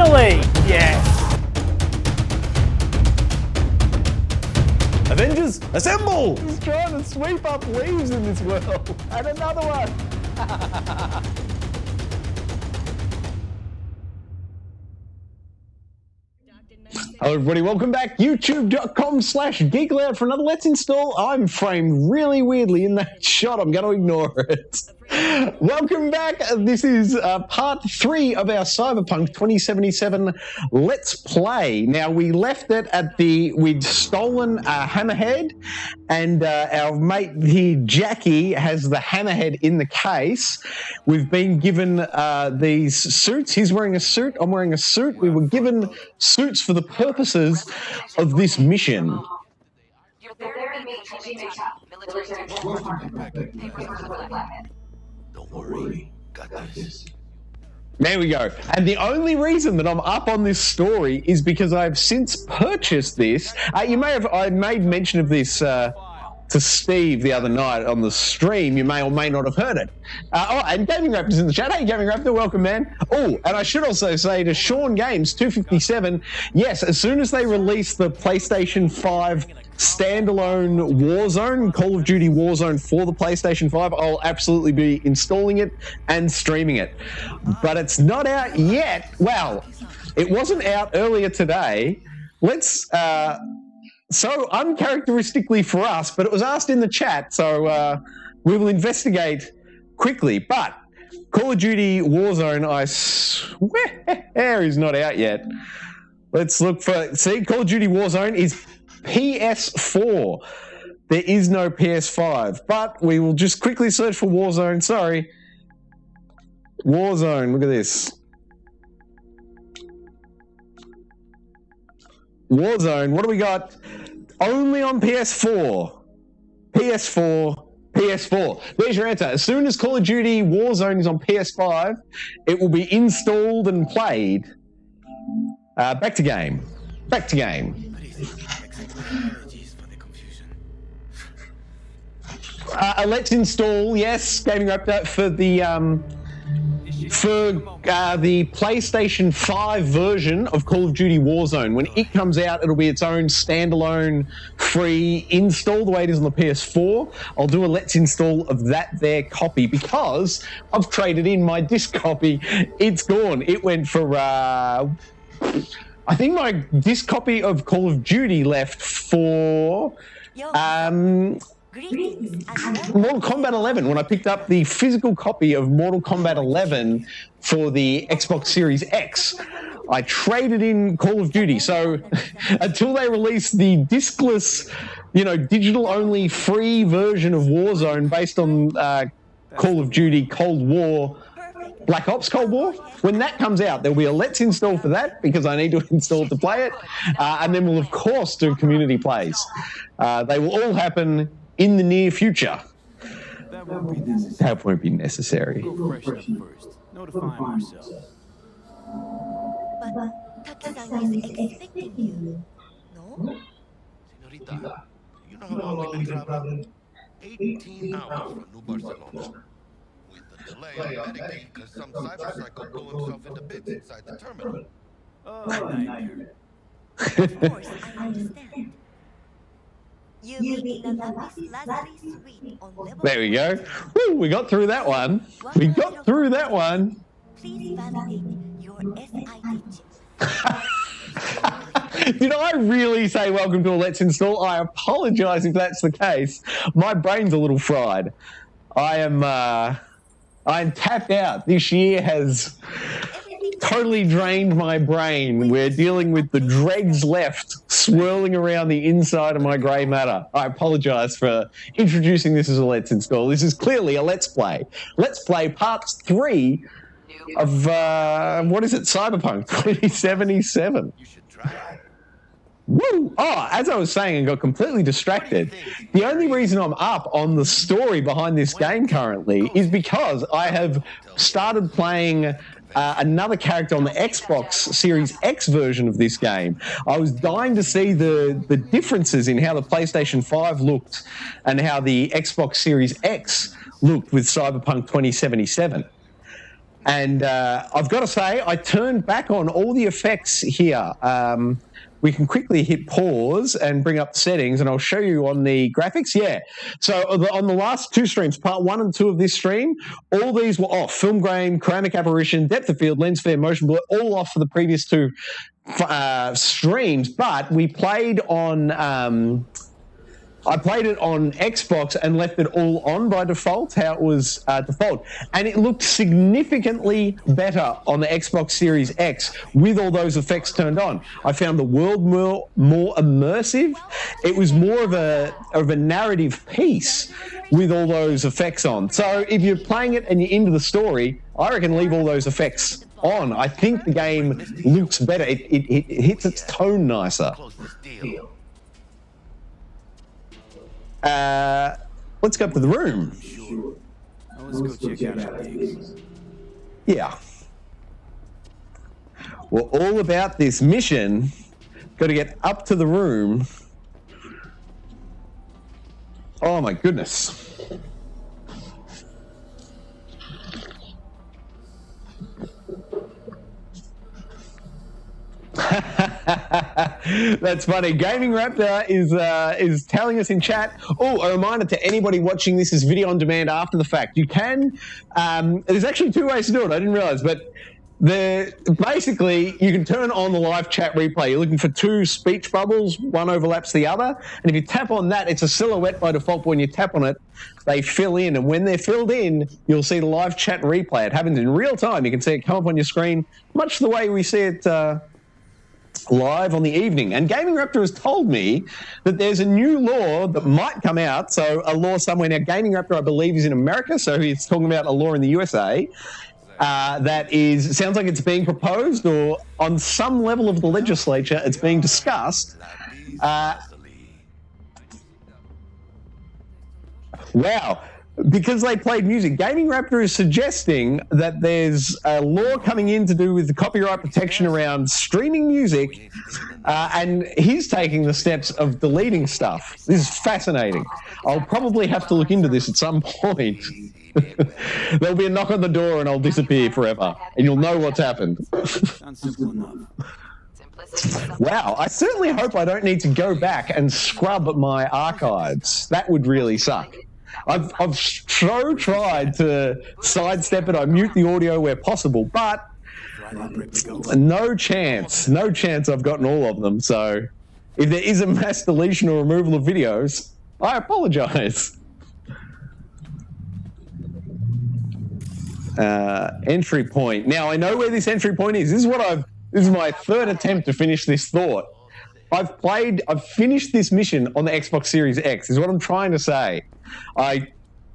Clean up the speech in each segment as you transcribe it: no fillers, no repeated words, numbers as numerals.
Finally! Yes! Avengers, assemble! He's trying to sweep up leaves in this world. And another one. Hello everybody, welcome back. YouTube.com/Geek Aloud for another Let's Install. I'm framed really weirdly in that shot. I'm going to ignore it. Welcome back. This is part 3 of our Cyberpunk 2077 Let's Play. Now, we left it at we'd stolen a hammerhead, and our mate here, Jackie, has the hammerhead in the case. We've been given these suits. He's wearing a suit. I'm wearing a suit. We were given suits for the purposes of this mission. Don't worry, got this. There we go. And the only reason that I'm up on this story is because I've since purchased this. I made mention of this to Steve the other night on the stream. You may or may not have heard it. And Gaming Raptor's in the chat. Hey, Gaming Raptor, welcome, man. Oh, and I should also say to Sean Games 257, yes, as soon as they release the PlayStation 5 standalone Warzone, Call of Duty Warzone for the PlayStation 5, I'll absolutely be installing it and streaming it. But it's not out yet. Well, it wasn't out earlier today. So uncharacteristically for us, but it was asked in the chat, so we will investigate quickly. But Call of Duty Warzone, I swear, is not out yet. Let's look for... See, Call of Duty Warzone is PS4. There is no PS5, but we will just quickly search for Warzone. Sorry. Warzone, look at this. Warzone, what do we got? Only on PS4. PS4. There's your answer. As soon as Call of Duty Warzone is on PS5, it will be installed and played. Back to game. Let's install, yes, Gaming Raptor, for the PlayStation 5 version of Call of Duty Warzone. When it comes out, it'll be its own standalone free install, the way it is on the PS4. I'll do a Let's Install of that there copy because I've traded in my disc copy. It's gone. It went for, I think my disc copy of Call of Duty left for, Mortal Kombat 11, when I picked up the physical copy of Mortal Kombat 11 for the Xbox Series X, I traded in Call of Duty. So until they release the discless, digital-only free version of Warzone based on Call of Duty Cold War, Black Ops Cold War, when that comes out, there'll be a Let's Install for that because I need to install it to play it. And then we'll, of course, do community plays. They will all happen in the near future. That won't be necessary. Go fresh up first. Notify ourselves. But Taki-san is expecting you. No? Senorita, you know how long we've been traveling? 18 hours from New Barcelona. With the delay automatically because some cyberpsycho blew himself into bits inside the terminal. Nightmare. Of course, I understand. You be the lapis lazuli suite on level. There we go. Woo, we got through that one. Please validate your SID chip. Did I really say welcome to a Let's Install? I apologize if that's the case. My brain's a little fried. I'm tapped out. This year has totally drained my brain. We're dealing with the dregs left swirling around the inside of my grey matter. I apologise for introducing this as a Let's Install. This is clearly a Let's Play. Let's Play Part 3 of, what is it, Cyberpunk 2077. You should try. Woo! Oh, as I was saying and got completely distracted, the only reason I'm up on the story behind this game currently is because I have started playing another character on the Xbox Series X version of this game. I was dying to see the differences in how the PlayStation 5 looked and how the Xbox Series X looked with Cyberpunk 2077. And I've got to say, I turned back on all the effects here. We can quickly hit pause and bring up the settings, and I'll show you on the graphics. Yeah. So on the last two streams, part 1 and 2 of this stream, all these were off. Film grain, ceramic apparition, depth of field, lens flare, motion blur, all off for the previous two streams. But we played on... I played it on Xbox and left it all on by default, how it was default. And it looked significantly better on the Xbox Series X with all those effects turned on. I found the world more immersive. It was more of a narrative piece with all those effects on. So if you're playing it and you're into the story, I reckon leave all those effects on. I think the game looks better. It hits its tone nicer. Let's go up to the room. Sure. Now let's go check out things. Yeah. We're all about this mission. Got to get up to the room. Oh my goodness. That's funny. Gaming Raptor is telling us in chat. Oh, a reminder to anybody watching this is video on demand after the fact. You can. There's actually 2 ways to do it. I didn't realize, but basically you can turn on the live chat replay. You're looking for 2 speech bubbles. One overlaps the other, and if you tap on that, it's a silhouette by default. But when you tap on it, they fill in, and when they're filled in, you'll see the live chat replay. It happens in real time. You can see it come up on your screen, much the way we see it. Live on the evening. And Gaming Raptor has told me that there's a new law that might come out. So a law somewhere. Now, Gaming Raptor, I believe, is in America. So he's talking about a law in the USA that sounds like it's being proposed, or on some level of the legislature, it's being discussed. Wow. Because they played music, Gaming Raptor is suggesting that there's a law coming in to do with the copyright protection around streaming music, and he's taking the steps of deleting stuff. This is fascinating. I'll probably have to look into this at some point. There'll be a knock on the door and I'll disappear forever, and you'll know what's happened. Sounds simple enough. Wow, I certainly hope I don't need to go back and scrub my archives. That would really suck. I've so tried to sidestep it. I mute the audio where possible, but no chance I've gotten all of them. So if there is a mass deletion or removal of videos, I apologize. Entry point. Now I know where this entry point is. This is my 3rd attempt to finish this thought. I've finished this mission on the Xbox Series X, is what I'm trying to say. I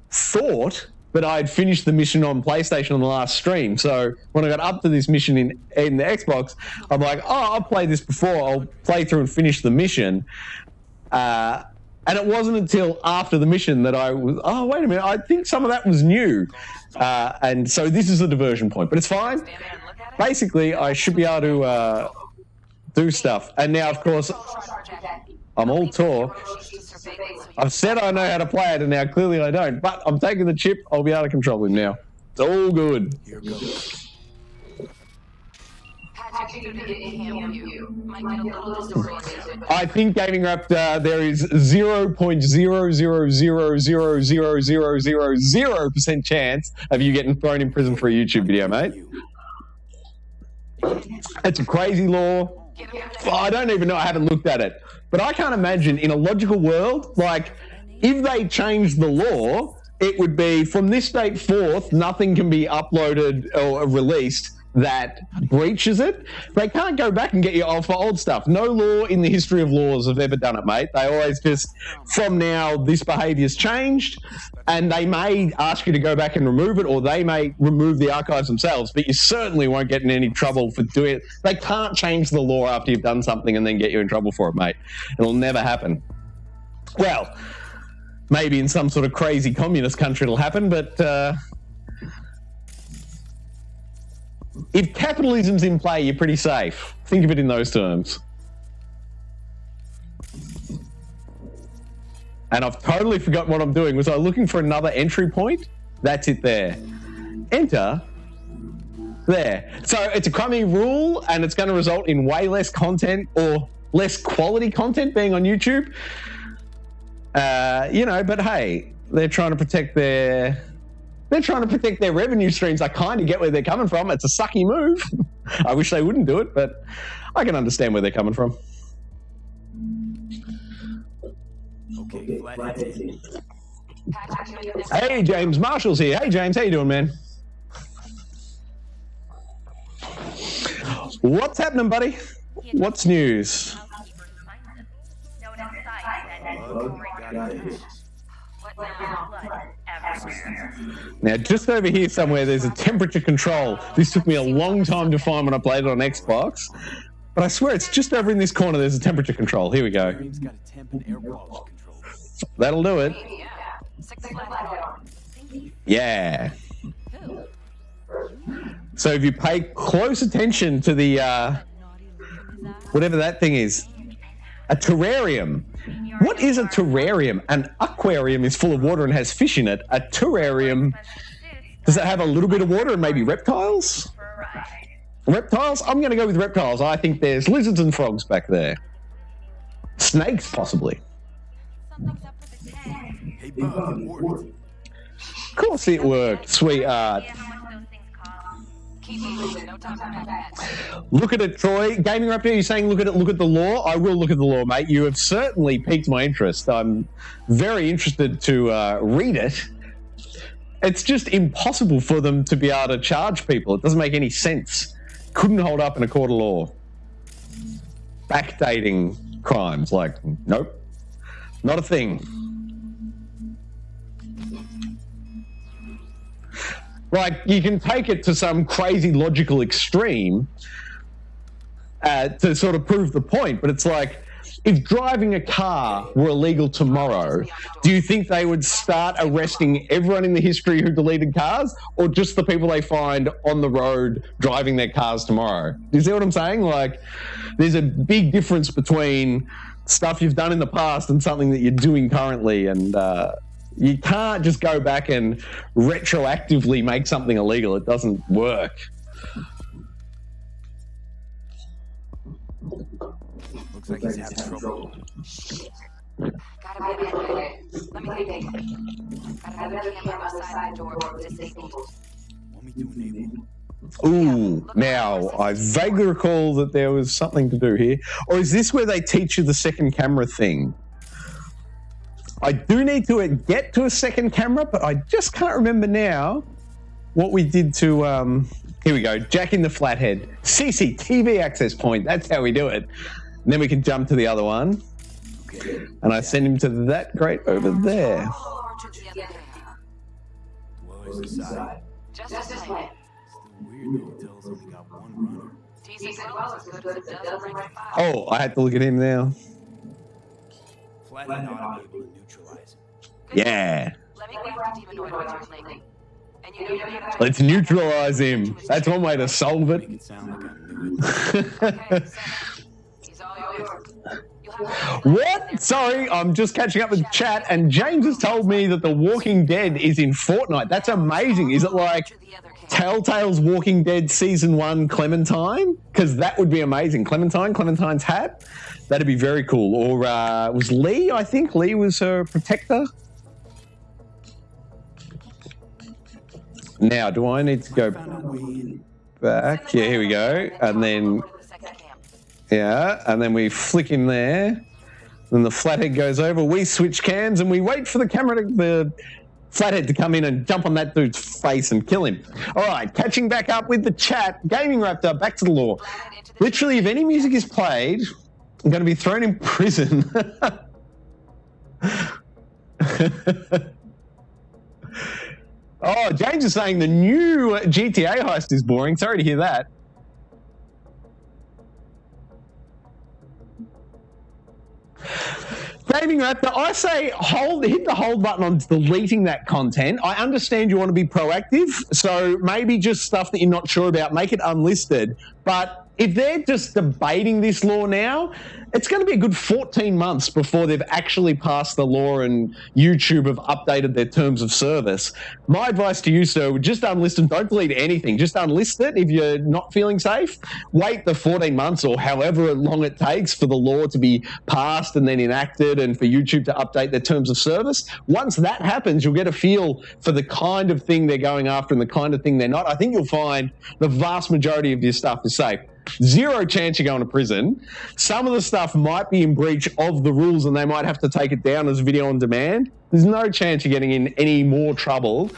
thought that I'd finished the mission on PlayStation on the last stream. So when I got up to this mission in the Xbox, I'm like, oh, I'll play this before. I'll play through and finish the mission. And it wasn't until after the mission that I was, oh, wait a minute, I think some of that was new. And so this is a diversion point, but it's fine. Basically, I should be able to do stuff. And now, of course, I'm all talk. I've said I know how to play it, and now clearly I don't. But I'm taking the chip. I'll be able to control him now. It's all good. Here goes. I think Gaming Raptor, there is 0.000000000% chance of you getting thrown in prison for a YouTube video, mate. It's a crazy law. I don't even know. I haven't looked at it. But I can't imagine in a logical world, like, if they changed the law, it would be from this date forth, nothing can be uploaded or released that breaches it. They can't go back and get you off for old stuff. No law in the history of laws have ever done it, mate. They always just, from now, this behaviour's changed, and they may ask you to go back and remove it, or they may remove the archives themselves, but you certainly won't get in any trouble for doing it. They can't change the law after you've done something and then get you in trouble for it, mate. It'll never happen. Well, maybe in some sort of crazy communist country it'll happen, but if capitalism's in play, you're pretty safe. Think of it in those terms. And I've totally forgotten what I'm doing. Was I looking for another entry point? That's it there. Enter There. So it's a crummy rule, and it's going to result in way less content or less quality content being on YouTube. But hey, they're trying to protect their revenue streams. I kind of get where they're coming from. It's a sucky move. I wish they wouldn't do it, but I can understand where they're coming from. Okay, flathead. Hey, James Marshall's here. Hey, James, how you doing, man? What's happening, buddy? What's news? Now, just over here somewhere, there's a temperature control. This took me a long time to find when I played it on Xbox, but I swear it's just over in this corner. There's a temperature control. Here we go. Got a temp and air quality control. That'll do it. Yeah. So if you pay close attention to the whatever that thing is, a terrarium. What is a terrarium? An aquarium is full of water and has fish in it. A terrarium, does it have a little bit of water and maybe reptiles? Reptiles? I'm going to go with reptiles. I think there's lizards and frogs back there. Snakes, possibly. Hey, Bob, it worked. Of course it worked, sweetheart. Look at it, Troy. Gaming Raptor, you're saying look at the law? I will look at the law, mate. You have certainly piqued my interest. I'm very interested to read it. It's just impossible for them to be able to charge people. It doesn't make any sense. Couldn't hold up in a court of law. Backdating crimes, like, nope. Not a thing. Like, you can take it to some crazy logical extreme to sort of prove the point, but it's like, if driving a car were illegal tomorrow, do you think they would start arresting everyone in the history who deleted cars, or just the people they find on the road driving their cars tomorrow? Do you see what I'm saying? Like, there's a big difference between stuff you've done in the past and something that you're doing currently, and you can't just go back and retroactively make something illegal. It doesn't work. Looks like he's having trouble. Gotta be a minute. Let me think. Gotta have the camera outside the door disabled. Want me to enable? Ooh, now I vaguely recall that there was something to do here. Or is this where they teach you the second camera thing? I do need to get to a second camera, but I just can't remember now what we did to... here we go. Jack in the Flathead. CCTV access point. That's how we do it. And then we can jump to the other one. Okay. And I send him to that grate over there. Well, here's the side. Just this way. Still weird though, Dell's only got one runner. Decent well as good as it does right fire. Oh, I had to look at him now. Flathead ought to be able to neutralize it. Yeah. Let me grab the demonoid with your link. And you know you're gonna... Let's neutralize him. That's one way to solve Make it. it sound like I knew it. Okay, so he's all yours. You'll have to... What? Sorry, I'm just catching up with chat, and James has told me that The Walking Dead is in Fortnite. That's amazing. Is it like Telltale's Walking Dead Season 1 Clementine? Because that would be amazing. Clementine's hat? That'd be very cool. Or was Lee, I think? Lee was her protector? Now, do I need to go back? Yeah, here we go. And then... Yeah, and then we flick him there. Then the Flathead goes over. We switch cams and we wait for the camera to... the Flathead to come in and jump on that dude's face and kill him. All right, catching back up with the chat. Gaming Raptor, back to the law. Literally, if any music is played, I'm going to be thrown in prison. Oh, James is saying the new GTA heist is boring. Sorry to hear that. Gaming Raptor, I say hit the hold button on deleting that content. I understand you want to be proactive, so maybe just stuff that you're not sure about, make it unlisted. But if they're just debating this law now, it's going to be a good 14 months before they've actually passed the law and YouTube have updated their terms of service. My advice to you, sir, would just unlist and don't delete anything. Just unlist it if you're not feeling safe. Wait the 14 months or however long it takes for the law to be passed and then enacted and for YouTube to update their terms of service. Once that happens, you'll get a feel for the kind of thing they're going after and the kind of thing they're not. I think you'll find the vast majority of your stuff is safe. Zero chance you're going to prison. Some of the stuff might be in breach of the rules and they might have to take it down as video on demand. There's no chance you're getting in any more trouble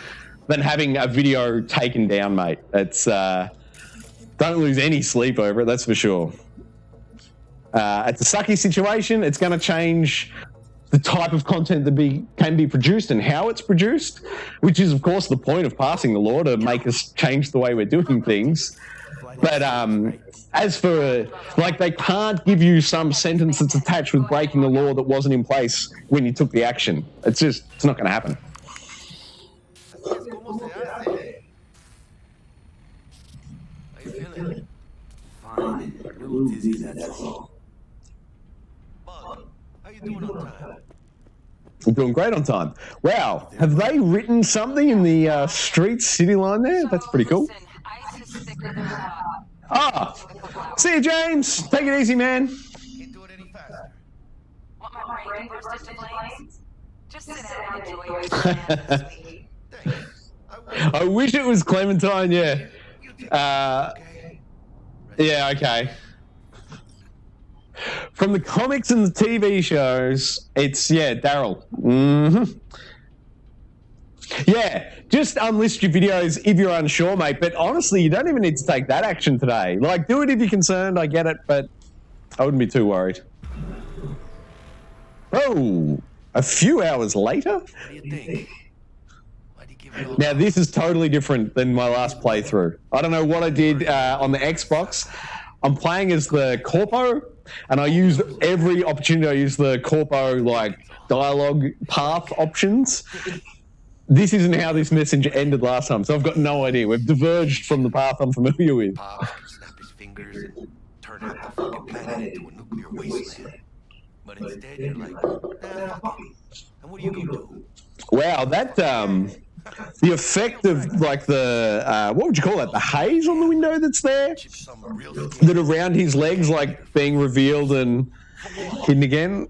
than having a video taken down, mate. It's don't lose any sleep over it, that's for sure. It's a sucky situation. It's going to change the type of content that can be produced and how it's produced, which is, of course, the point of passing the law, to make us change the way we're doing things. But as for, like, they can't give you some sentence that's attached with breaking the law that wasn't in place when you took the action. It's not going to happen. Así es como se hace. How you feeling? Fine. A little dizzy, that's all. Bug, how you doing on time? I'm doing great on time. Wow, have they written something in the street city line there? That's pretty cool. See you, James. Take it easy, man. Can't do it any faster. Want my brain to burst into flames? Just sit down and enjoy your snack, sweetie. Thanks. I wish it was Clementine, yeah. You take okay? Yeah, okay. From the comics and the TV shows, it's, Daryl. Mm-hmm. Yeah, just unlist your videos if you're unsure, mate. But honestly, you don't even need to take that action today. Like, do it if you're concerned, I get it, but I wouldn't be too worried. Oh, a few hours later? What do you think? Why'd you give it all Now, up? this is totally different than my last playthrough. I don't know what I did on the Xbox. I'm playing as the Corpo, and I used every opportunity. I used the Corpo, like, dialogue path options. This isn't how this message ended last time, so I've got no idea. We've diverged from the path I'm familiar with. Pop can snap his fingers and turn out the fucking planet into a nuclear wasteland. But instead, you're like, fuck it. And what are you gonna do? Wow, that, the effect of, like, the, what would you call that? The haze on the window that's there? Chip some real That around his legs, like, being revealed and hidden again.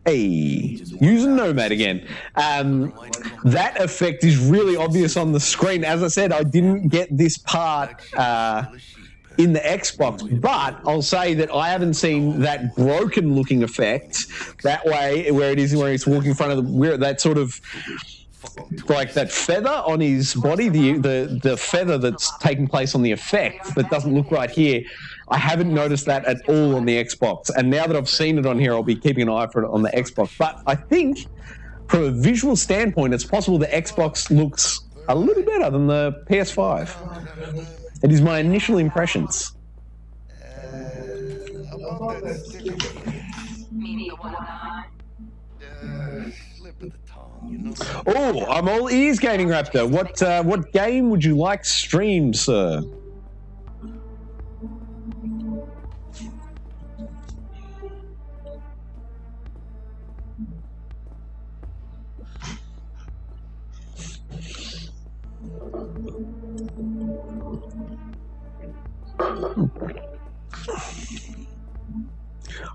Hey, using Nomad again. That effect is really obvious on the screen. As I said, I didn't get this part in the Xbox, but I'll say that I haven't seen that broken looking effect that way, where it is where he's walking in front of where that sort of, like, that feather on his body, the feather that's taking place on the effect that doesn't look right here. I haven't noticed that at all on the Xbox. And now that I've seen it on here, I'll be keeping an eye for it on the Xbox. But I think from a visual standpoint, it's possible the Xbox looks a little better than the PS5. It is my initial impressions. Meaning the one on. Slip of the tongue, you know? Oh, I'm all ears, Gaming Raptor. What game would you like streamed, sir?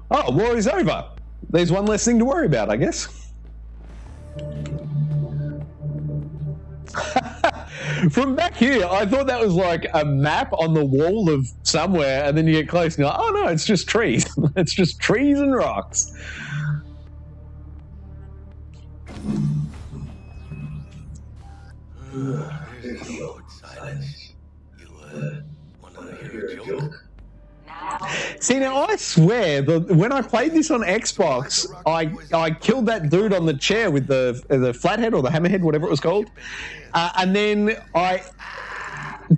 Oh, war is over. There's one less thing to worry about, I guess. From back here, I thought that was like a map on the wall of somewhere, and then you get close and you're like, oh no, it's just trees. It's just trees and rocks. There's the awkward silence. You, wanna hear a joke? See, now I swear, when I played this on Xbox, I killed that dude on the chair with the flathead or the hammerhead, whatever it was called, and then I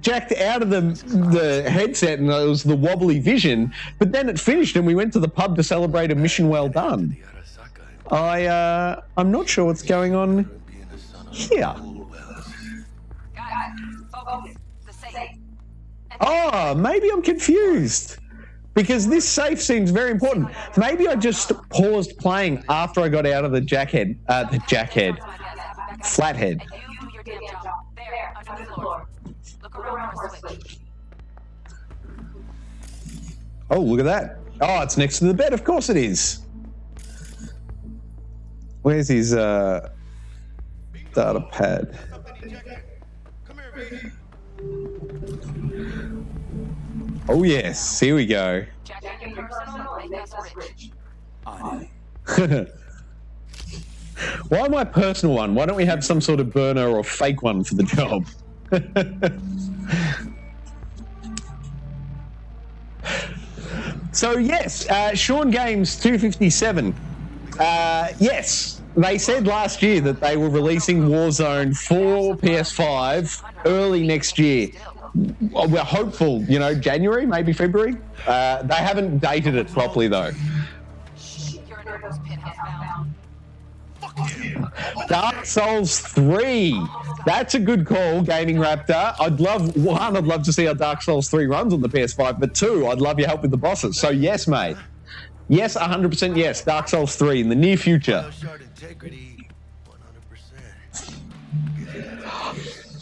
jacked out of the headset and it was the wobbly vision, but then it finished and we went to the pub to celebrate a mission well done. I'm not sure what's going on here. Guys, focus. The safe. Oh, maybe I'm confused. Because this safe seems very important. Maybe I just paused playing after I got out of the flathead. And you do your damn job. There, under the floor. Look around for a switch. Oh, look at that. Oh, it's next to the bed. Of course it is. Where's his data pad? Come here, Oh, yes. Here we go. Check your personal, make us rich. Why my personal one? Why don't we have some sort of burner or fake one for the job? So, yes, Sean Games 257. Yes, they said last year that they were releasing Warzone for PS5 early next year. We're hopeful, January, maybe February. They haven't dated it properly, though. You're a nervous pinhead bound. Dark Souls 3. That's a good call, Gaming Raptor. I'd love to see how Dark Souls 3 runs on the PS5, but 2, I'd love your help with the bosses. So yes, mate. Yes, 100% yes. Dark Souls 3 in the near future. integrity, 100%.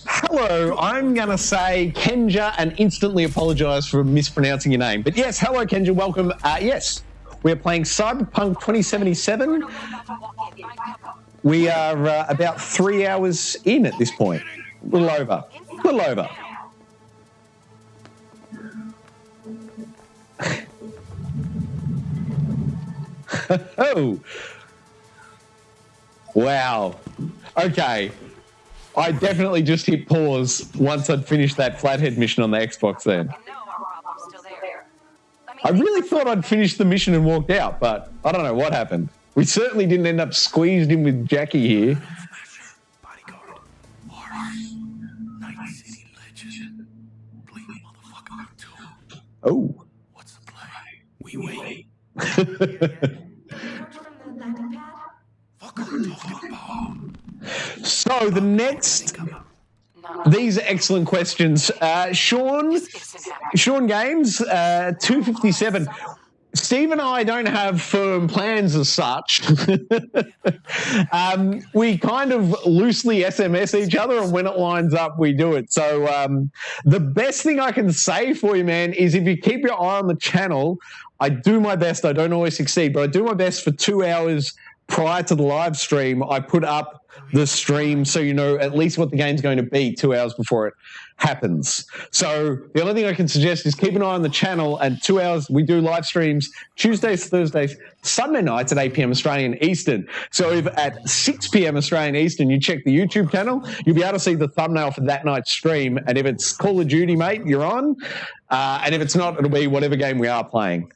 Hello, I'm going to say Kenja and instantly apologise for mispronouncing your name. But yes, hello Kenja, welcome. Yes, we're playing Cyberpunk 2077. We are about 3 hours in at this point. A little over. Oh. Wow. Okay. I definitely just hit pause once I'd finished that flathead mission on the Xbox then. I really thought I'd finished the mission and walked out, but I don't know what happened. We certainly didn't end up squeezed in with Jackie here. Bodyguard. Horse. Night City legend. Bleeding motherfucker too. Oh. What's the play? We wait. Fuck are you talking about? So the next... These are excellent questions. Sean Games, 257. Steve and I don't have firm plans as such. We kind of loosely SMS each other, and when it lines up, we do it. So the best thing I can say for you, man, is if you keep your eye on the channel, I do my best. I don't always succeed, but I do my best for 2 hours prior to the live stream. I put up the stream so you know at least what the game's going to be 2 hours before it happens. So the only thing I can suggest is keep an eye on the channel, and 2 hours we do live streams Tuesdays, Thursdays, Sunday nights at 8 p.m. Australian Eastern. So if at 6 p.m. Australian Eastern you check the YouTube channel, you'll be able to see the thumbnail for that night's stream, and if it's Call of Duty, mate, you're on, and if it's not, it'll be whatever game we are playing.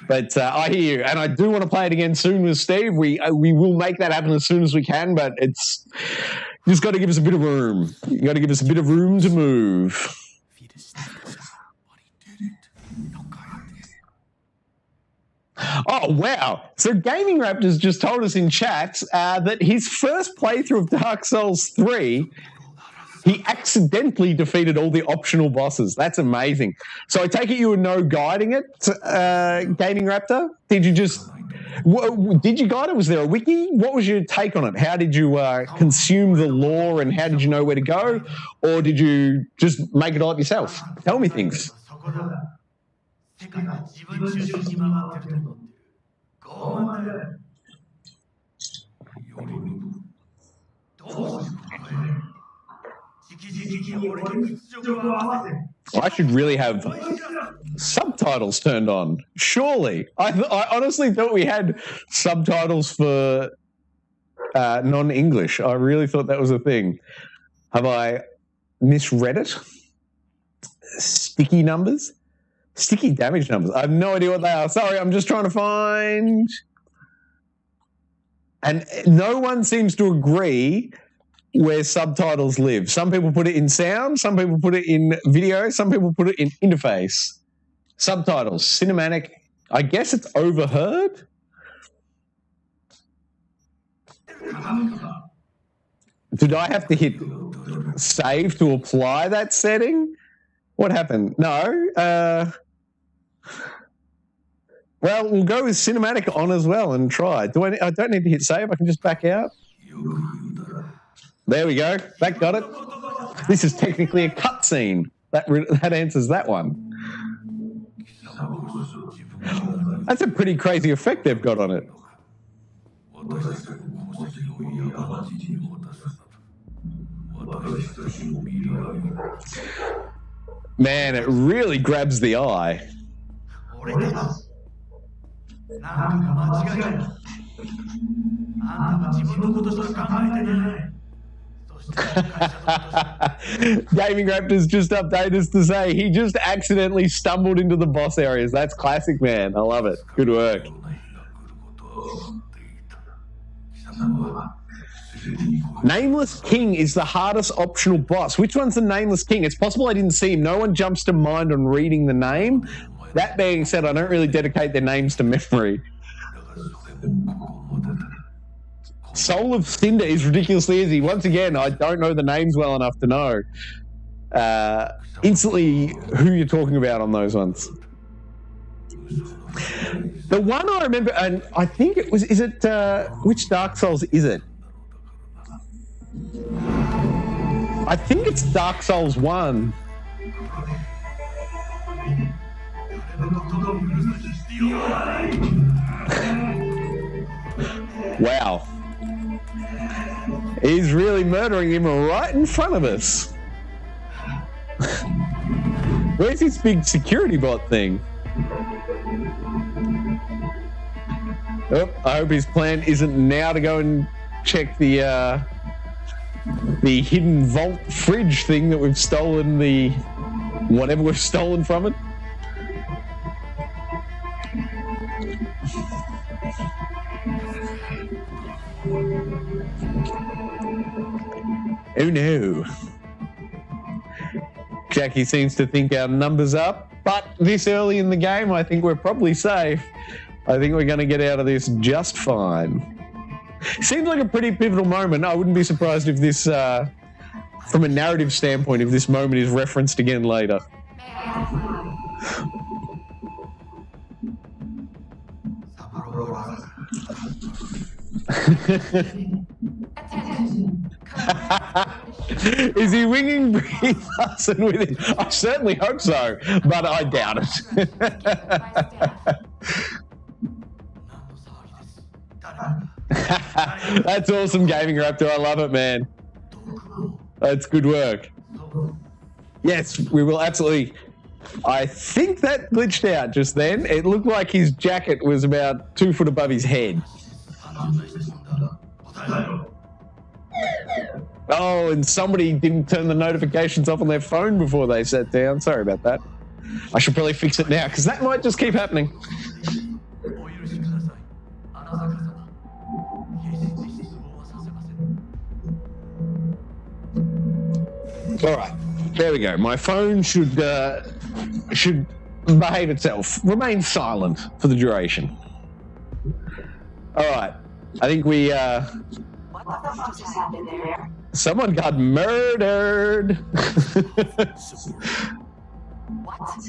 But I hear you, and I do want to play it again soon with Steve. We will make that happen as soon as we can, but it's just got to give us a bit of room. You got to give us a bit of room to move. Oh, wow. So Gaming Raptors just told us in chat that his first playthrough of Dark Souls 3, he accidentally defeated all the optional bosses. That's amazing. So I take it you were no guiding it, Gaming Raptor? Did you just... Did you guide it? Was there a wiki? What was your take on it? How did you consume the lore, and how did you know where to go? Or did you just make it all up yourself? Tell me things. I should really have subtitles turned on. Surely. I honestly thought we had subtitles for non-English. I really thought that was a thing. Have I misread it? Sticky numbers? Sticky damage numbers. I have no idea what they are. Sorry, I'm just trying to find... And no one seems to agree where subtitles live. Some people put it in sound, some people put it in video, some people put it in interface. Subtitles, cinematic. I guess it's overheard. Did I have to hit save to apply that setting? What happened? No. Well, we'll go with cinematic on as well and try. I don't need to hit save. I can just back out. There we go. That got it. This is technically a cutscene. That answers that one. That's a pretty crazy effect they've got on it. Man, it really grabs the eye. Gaming Raptors just updated us to say he just accidentally stumbled into the boss areas. That's classic, man. I love it. Good work. Nameless King is the hardest optional boss. Which one's the Nameless King? It's possible I didn't see him. No one jumps to mind on reading the name. That being said, I don't really dedicate their names to memory. Soul of Cinder is ridiculously easy. Once again, I don't know the names well enough to know instantly who you're talking about on those ones. The one I remember, and I think it was, which Dark Souls is it? I think it's Dark Souls 1. Wow. He's really murdering him right in front of us. Where's this big security bot thing? Oh, I hope his plan isn't now to go and check the hidden vault fridge thing that we've stolen, whatever we've stolen from it. Oh no. Jackie seems to think our number's up, but this early in the game, I think we're probably safe. I think we're going to get out of this just fine. Seems like a pretty pivotal moment. I wouldn't be surprised if this, from a narrative standpoint, if this moment is referenced again later. Is he winging Brie Larson with him? I certainly hope so, but I doubt it. That's awesome, Gaming Raptor. I love it, man. That's good work. Yes, we will absolutely. I think that glitched out just then. It looked like his jacket was about 2 foot above his head. Oh, and somebody didn't turn the notifications off on their phone before they sat down. Sorry about that. I should probably fix it now, because that might just keep happening. All right, there we go. My phone should behave itself. Remain silent for the duration. All right, I think we... What the fuck just happened there? Someone got murdered. What?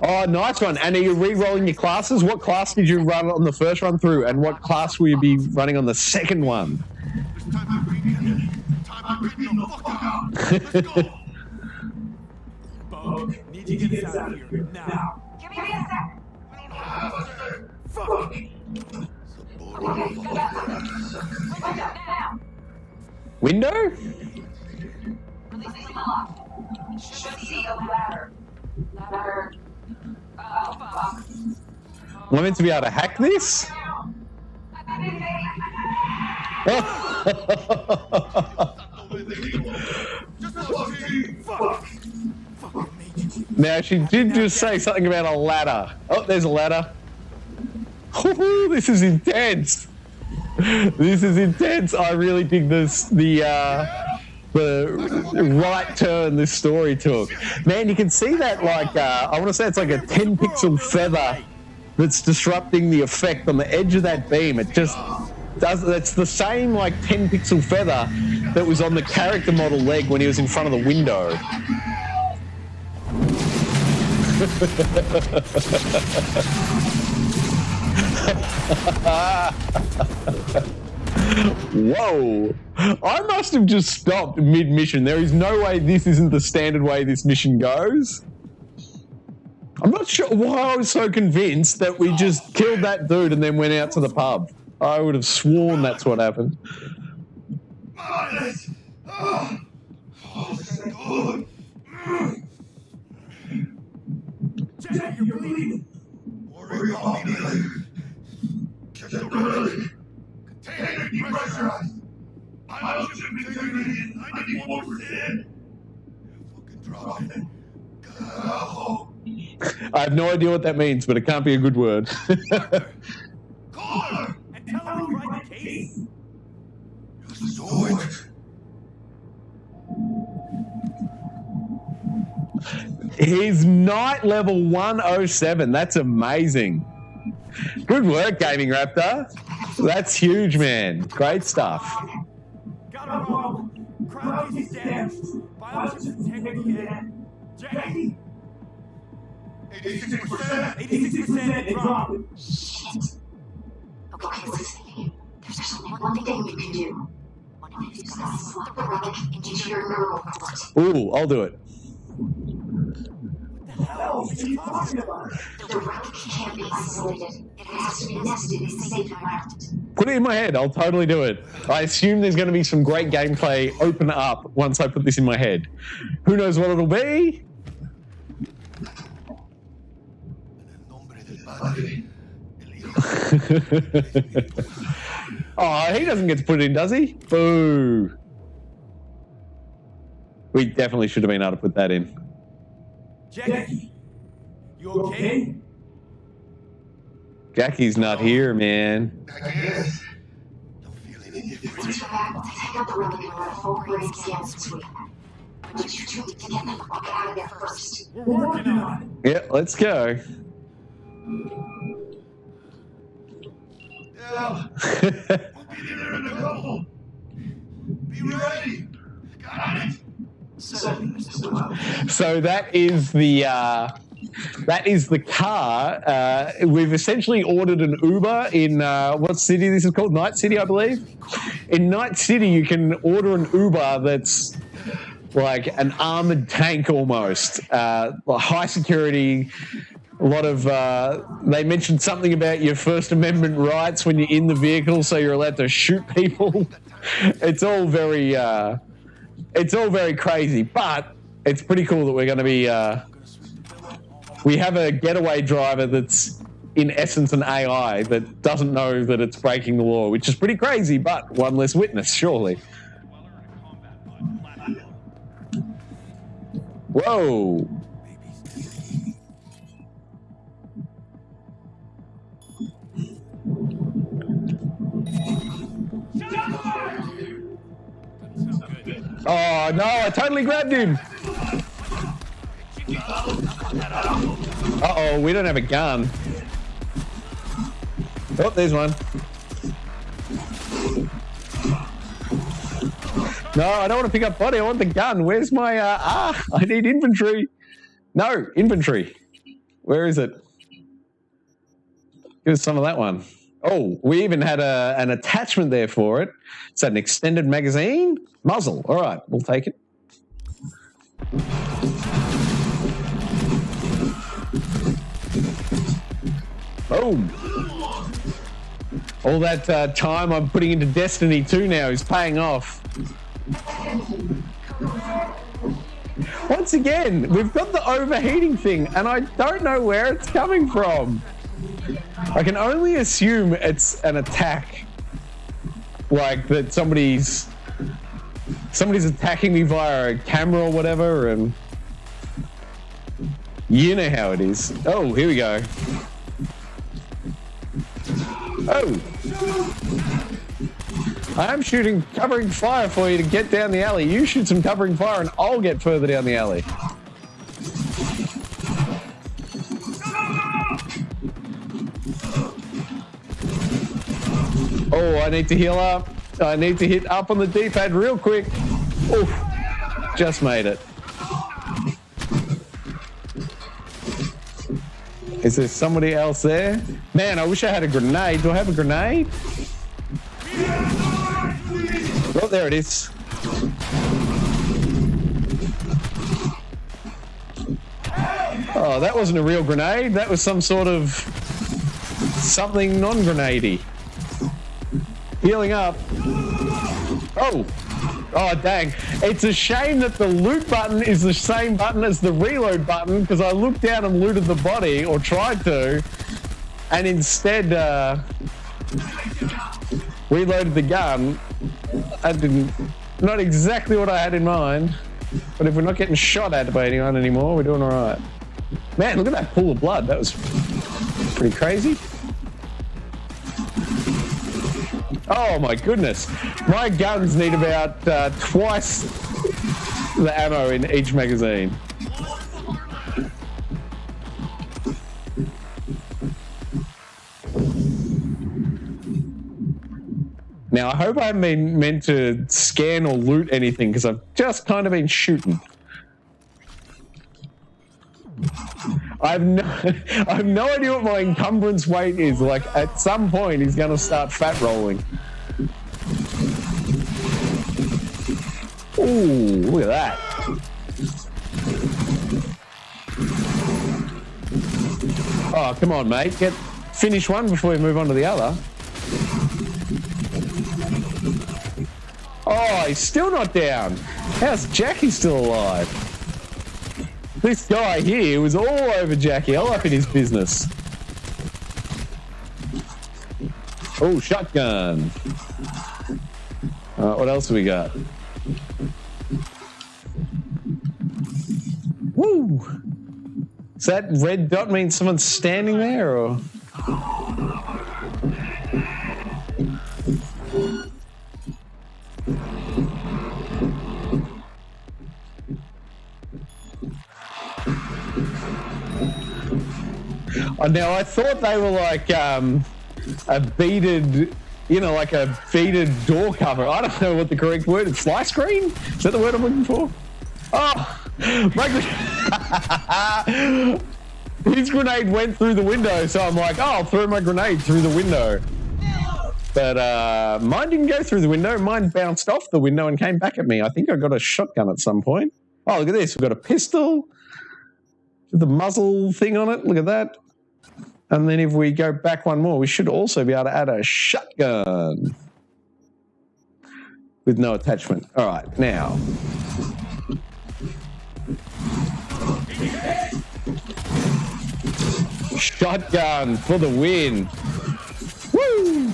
Oh, nice one. And are you re-rolling your classes? What class did you run on the first run through, and what class will you be running on the second one? It's time to begin. Time to get the fuck out. Let's go. Bug, need to get us out of here now. Give me a sec. Fuck! Okay, go back. Now. Window? Releasing the lock. Should see a ladder. Ladder. Oh, fuck. Am I meant to be able to hack this? Now, she did just say something about a ladder. Oh, there's a ladder. Ooh, this is intense. This is intense. I really dig this. The right turn this story took. Man, you can see that, like, I want to say it's like a 10-pixel feather that's disrupting the effect on the edge of that beam. It just That's the same like 10 pixel feather that was on the character model leg when he was in front of the window. Whoa! I must have just stopped mid-mission. There is no way this isn't the standard way this mission goes. I'm not sure why I was so convinced that we just killed that dude and then went out to the pub. I would have sworn that's what happened. Jack, you're bleeding. Worry about me later. Check the relic. Container depressurized. Biochip integrated 94%. Fucking drop it. Go. I have no idea what that means, but it can't be a good word. Call her and tell her to write the case. Just do it. He's night level 107. That's amazing. Good work, Gaming Raptor. That's huge, man. Great stuff. Got it wrong. Crowd is damaged. Biochip's integrity and Jackie. 86%. 86% it dropped. Okay, listen. There's only one thing we can do. One of these guys slip the relic into your neural port. Ooh, I'll do it. What the hell are you talking about? The relic can't be isolated. It has to be nested in a safe environment. Put it in my head. I'll totally do it. I assume there's going to be some great gameplay open up once I put this in my head. Who knows what it'll be? Oh, he doesn't get to put it in, does he? Boo. We definitely should have been able to put that in. Jackie, you okay? Jackie's not here, man. I guess. Don't feel any different. Take out the relic and run a full brain scan sweep. But you two need to get the fuck out of there first. We're working on it. Yeah, let's go. Yeah. We'll be there in a couple. Be ready. Got it. So that is the car. We've essentially ordered an Uber in what city this is called? Night City, I believe. In Night City, you can order an Uber that's like an armored tank almost, high security. A lot of they mentioned something about your First Amendment rights when you're in the vehicle, so you're allowed to shoot people. It's all very crazy, but it's pretty cool that we're going to be. We have a getaway driver that's in essence an AI that doesn't know that it's breaking the law, which is pretty crazy, but one less witness, surely. Whoa. Oh no, I totally grabbed him. Uh-oh, we don't have a gun. Oh, there's one. No, I don't want to pick up body, I want the gun. Where's my, I need inventory. No, inventory. Where is it? Give us some of that one. Oh, we even had an attachment there for it. Is that an extended magazine? Muzzle. All right, we'll take it. Boom. All that time I'm putting into Destiny 2 now is paying off. Once again, we've got the overheating thing, and I don't know where it's coming from. I can only assume it's an attack, like that somebody's attacking me via a camera or whatever, and you know how it is. Oh, here we go. Oh, I'm shooting covering fire for you to get down the alley. You shoot some covering fire and I'll get further down the alley. Oh, I need to heal up. I need to hit up on the D-pad real quick. Oof. Just made it. Is there somebody else there? Man, I wish I had a grenade. Do I have a grenade? Oh, there it is. Oh, that wasn't a real grenade. That was some sort of something non-grenadey. Healing up. Oh. Oh, dang. It's a shame that the loot button is the same button as the reload button, because I looked down and looted the body, or tried to, and instead reloaded the gun. I didn't... Not exactly what I had in mind, but if we're not getting shot at by anyone anymore, we're doing all right. Man, look at that pool of blood. That was pretty crazy. Oh my goodness. My guns need about twice the ammo in each magazine. Now, I hope I haven't been meant to scan or loot anything, because I've just kind of been shooting. I have no idea what my encumbrance weight is. Like, at some point, he's going to start fat rolling. Ooh, look at that. Oh, come on, mate. Finish one before we move on to the other. Oh, he's still not down. How's Jackie still alive? This guy here was all over Jackie, all up in his business. Oh, shotgun. What else have we got? Woo! Does that red dot mean someone's standing there, or? Now, I thought they were like a beaded, you know, like a beaded door cover. I don't know what the correct word is. Fly screen? Is that the word I'm looking for? Oh, my his grenade went through the window, so I'm like, oh, I'll throw my grenade through the window. But mine didn't go through the window. Mine bounced off the window and came back at me. I think I got a shotgun at some point. Oh, look at this. We've got a pistol with the muzzle thing on it. Look at that. And then if we go back one more, we should also be able to add a shotgun with no attachment. All right, now. Shotgun for the win. Woo!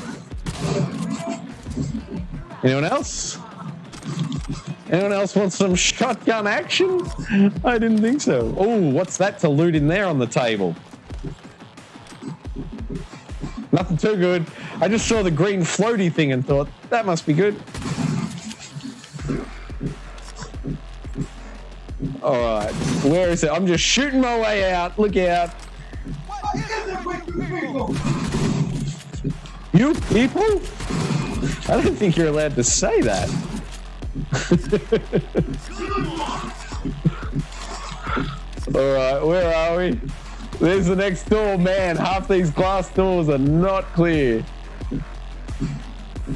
Anyone else? Anyone else want some shotgun action? I didn't think so. Oh, what's that to loot in there on the table? Nothing too good. I just saw the green floaty thing and thought, that must be good. All right, where is it? I'm just shooting my way out. Look out. You people? I don't think you're allowed to say that. All right, where are we? There's the next door. Man, half these glass doors are not clear.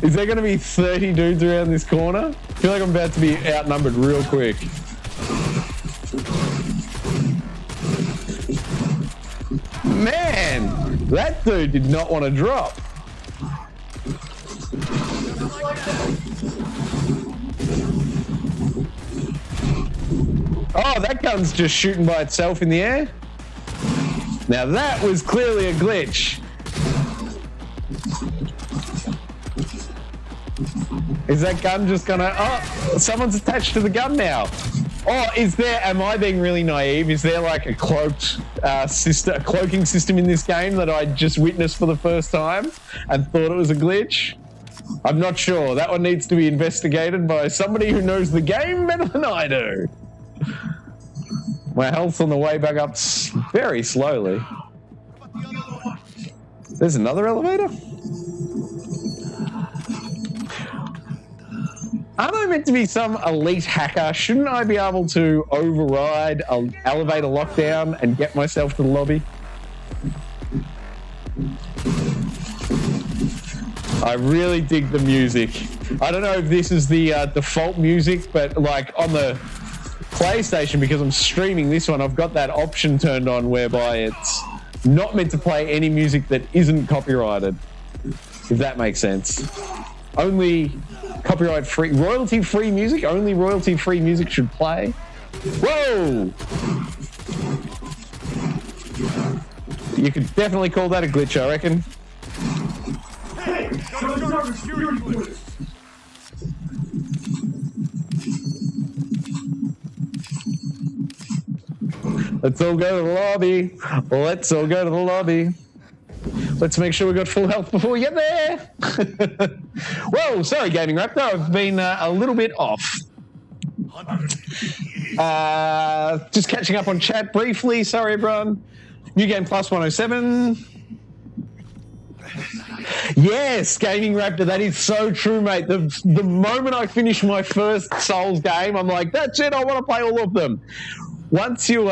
Is there going to be 30 dudes around this corner? I feel like I'm about to be outnumbered real quick. Man, that dude did not want to drop. Oh, that gun's just shooting by itself in the air. Now that was clearly a glitch. Is that gun just gonna... Oh, someone's attached to the gun now. Oh, is there... Am I being really naive? Is there like a cloaked a cloaking system in this game that I just witnessed for the first time and thought it was a glitch? I'm not sure. That one needs to be investigated by somebody who knows the game better than I do. My health's on the way back up very slowly. There's another elevator? Aren't I meant to be some elite hacker? Shouldn't I be able to override an elevator lockdown and get myself to the lobby? I really dig the music. I don't know if this is the default music, but like on the PlayStation, because I'm streaming this one, I've got that option turned on whereby it's not meant to play any music that isn't copyrighted, if that makes sense. Only copyright-free, royalty-free music, only royalty-free music should play. Whoa! You could definitely call that a glitch, I reckon. Hey, don't start a security glitch. Let's all go to the lobby. Let's all go to the lobby. Let's make sure we've got full health before we get there. Whoa, sorry, Gaming Raptor. I've been a little bit off. Just catching up on chat briefly. Sorry, everyone. New Game Plus 107. Yes, Gaming Raptor, that is so true, mate. The moment I finish my first Souls game, I'm like, that's it, I want to play all of them. Once you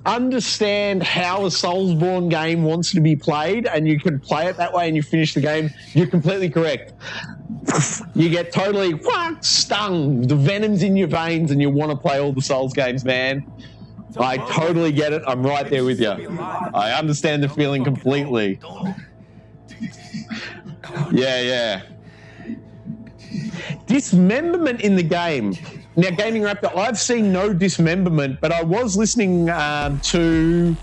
understand how a Soulsborne game wants to be played and you can play it that way and you finish the game, you're completely correct. You get totally stung, the venom's in your veins and you want to play all the Souls games, man. I totally get it. I'm right there with you. I understand the feeling completely. Yeah. Dismemberment in the game. Now, Gaming Raptor, I've seen no dismemberment, but I was listening to...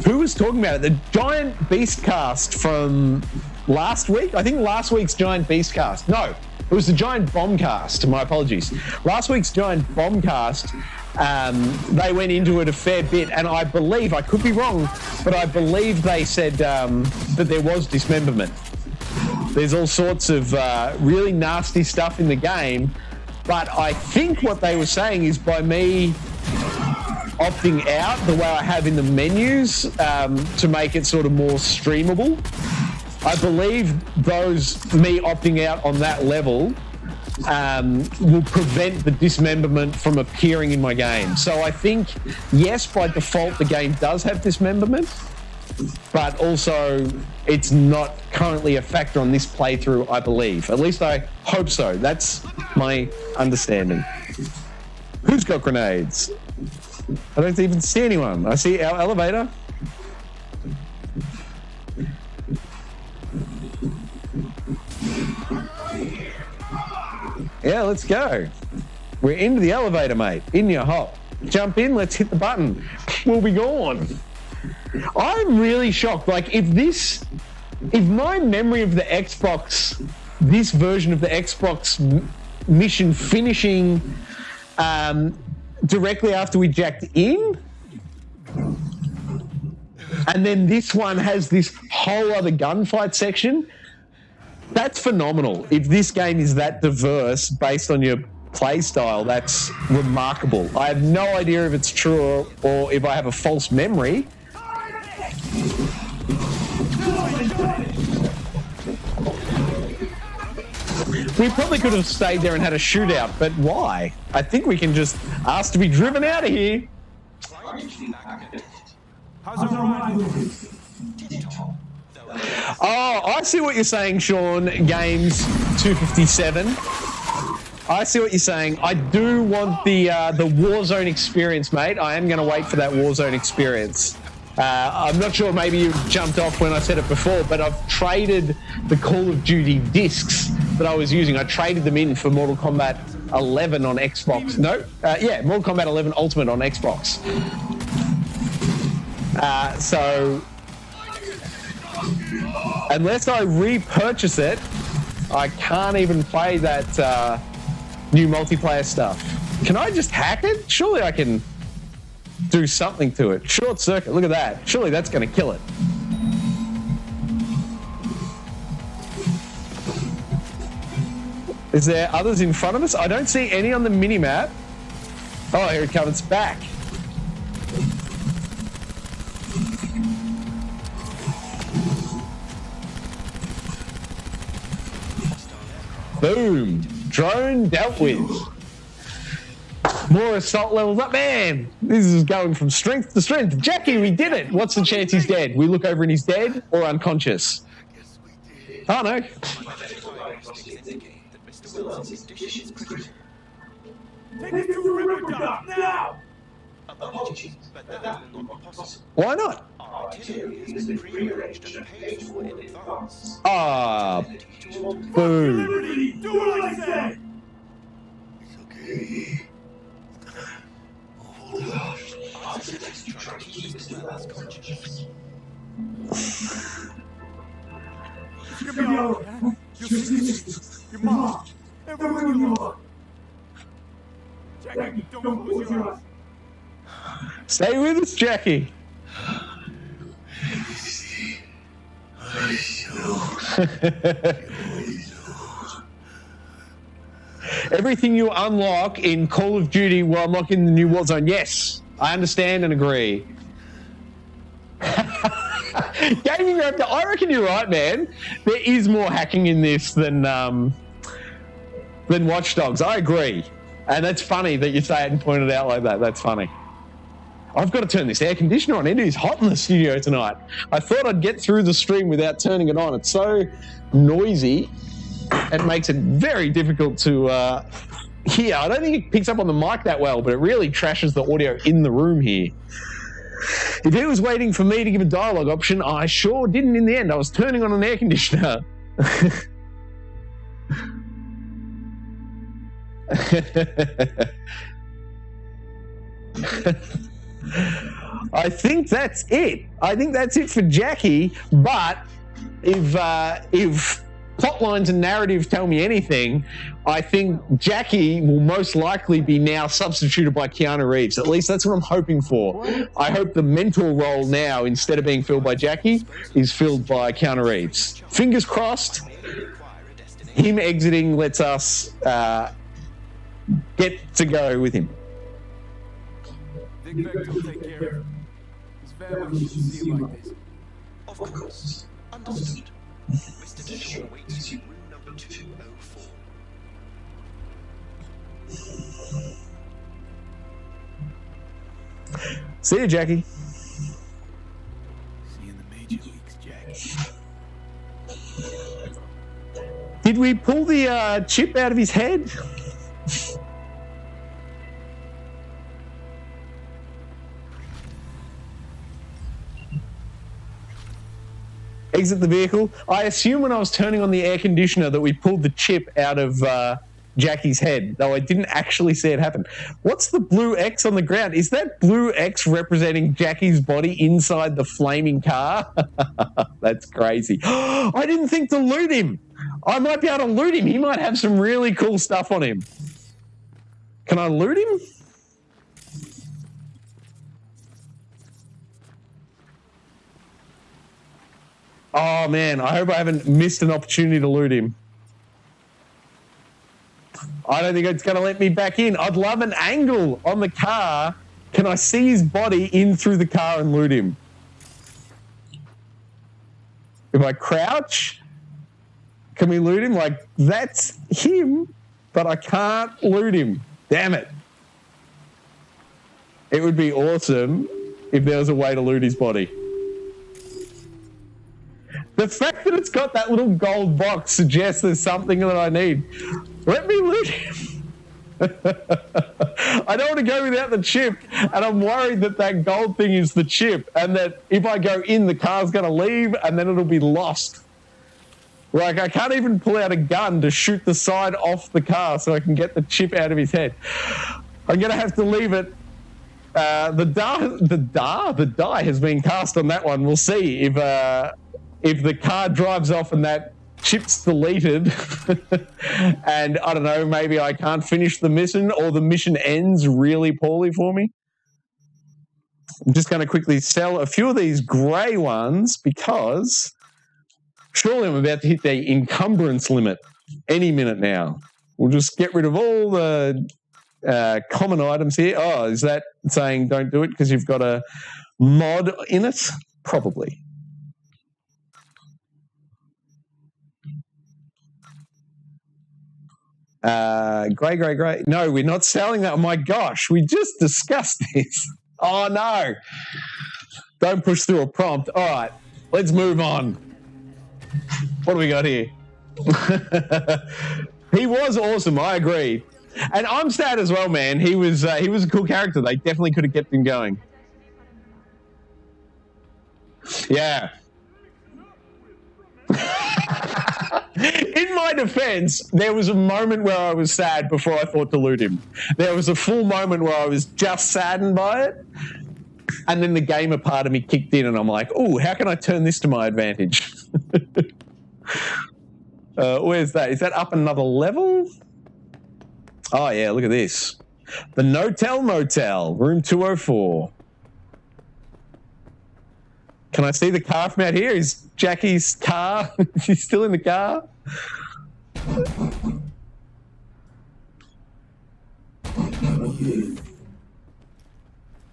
Who was talking about it? The Giant Beast cast from last week? I think last week's Giant Beast cast. No, it was the Giant Bomb cast. My apologies. Last week's Giant Bomb cast, they went into it a fair bit, and I believe, I could be wrong, but I believe they said that there was dismemberment. There's all sorts of really nasty stuff in the game, but I think what they were saying is by me opting out the way I have in the menus to make it sort of more streamable, I believe me opting out on that level will prevent the dismemberment from appearing in my game. So I think, yes, by default, the game does have dismemberment, but also it's not currently a factor on this playthrough, I believe. At least I hope so. That's my understanding. Who's got grenades? I don't even see anyone. I see our elevator. Yeah, let's go. We're into the elevator, mate. In your hop. Jump in, let's hit the button. We'll be gone. I'm really shocked. Like, if my memory of the Xbox, this version of the Xbox mission finishing directly after we jacked in, and then this one has this whole other gunfight section, that's phenomenal. If this game is that diverse based on your play style, that's remarkable. I have no idea if it's true or if I have a false memory. We probably could have stayed there and had a shootout, but why? I think we can just ask to be driven out of here. How's it going? Oh, I see what you're saying, Sean. Games 257. I see what you're saying. I do want the Warzone experience, mate. I am going to wait for that Warzone experience. I'm not sure, maybe you jumped off when I said it before, but I've traded the Call of Duty discs that I was using. I traded them in for Mortal Kombat 11 on Xbox. Mortal Kombat 11 Ultimate on Xbox. So, unless I repurchase it, I can't even play that new multiplayer stuff. Can I just hack it? Surely I can do something to it. Short circuit, look at that. Surely that's going to kill it. Is there others in front of us? I don't see any on the mini-map. Oh, here it comes. It's back. Boom. Drone dealt with. More assault levels up. Man, this is going from strength to strength. Jackie, we did it. What's the chance he's dead? We look over and he's dead or unconscious? Oh, no. Take us to the river dock now! Apologies, but that will not be possible. Why not? Our itinerary has been pre-arranged and paid for in advance. Ah, boom. Liberty, do what I say! It's okay. Hold on. I suggest trying to keep Mr. Wells conscious. It's gonna be alright, huh? Your sisters, your mom, everyone you love. Jackie, don't close your eyes. Stay with us, Jackie. Everything you unlock in Call of Duty will unlock in the new Warzone. Yes, I understand and agree. Gaming Raptor, I reckon you're right, man. There is more hacking in this than Watch Dogs. I agree. And that's funny that you say it and point it out like that. That's funny. I've got to turn this air conditioner on. It is hot in the studio tonight. I thought I'd get through the stream without turning it on. It's so noisy. It makes it very difficult to hear. I don't think it picks up on the mic that well, but it really trashes the audio in the room here. If he was waiting for me to give a dialogue option, I sure didn't in the end. I was turning on an air conditioner. I think that's it. I think that's it for Jackie. But if plot lines and narrative tell me anything, I think Jackie will most likely be now substituted by Keanu Reeves. At least that's what I'm hoping for. I hope the mentor role now, instead of being filled by Jackie, is filled by Keanu Reeves. Fingers crossed. Him exiting lets us get to go with him. Big Beck will take care of him. His family should see him like this. Of course. Understood. Mr. Deshawn waits you in room number 204. See you, Jackie. See you in the major leagues, Jackie. Did we pull the chip out of his head? Exit the vehicle. I assume when I was turning on the air conditioner that we pulled the chip out of Jackie's head, though I didn't actually see it happen. What's the blue X on the ground? Is that blue X representing Jackie's body inside the flaming car? That's crazy. I didn't think to loot him. I might be able to loot him. He might have some really cool stuff on him. Can I loot him? Oh, man, I hope I haven't missed an opportunity to loot him. I don't think it's going to let me back in. I'd love an angle on the car. Can I see his body in through the car and loot him? If I crouch, can we loot him? Like, that's him, but I can't loot him. Damn it. It would be awesome if there was a way to loot his body. The fact that it's got that little gold box suggests there's something that I need. Let me loot him. I don't want to go without the chip, and I'm worried that that gold thing is the chip, and that if I go in, the car's going to leave, and then it'll be lost. Like, I can't even pull out a gun to shoot the side off the car so I can get the chip out of his head. I'm going to have to leave it. The die has been cast on that one. We'll see if the car drives off and that chip's deleted and I don't know, maybe I can't finish the mission or the mission ends really poorly for me. I'm just going to quickly sell a few of these grey ones because surely I'm about to hit the encumbrance limit any minute now. We'll just get rid of all the common items here. Oh, is that saying don't do it because you've got a mod in it? Probably. Grey. No, we're not selling that. Oh my gosh, we just discussed this. Oh no. Don't push through a prompt. All right, let's move on. What do we got here? He was awesome, I agree. And I'm sad as well, man. He was a cool character. They definitely could have kept him going. Yeah. In my defense, there was a moment where I was sad before I thought to loot him. There was a full moment where I was just saddened by it. And then the gamer part of me kicked in and I'm like, oh, how can I turn this to my advantage? Where's that? Is that up another level? Oh, yeah, look at this. The No-Tell Motel, room 204. Can I see the car from out here? Is Jackie's car? Is he still in the car?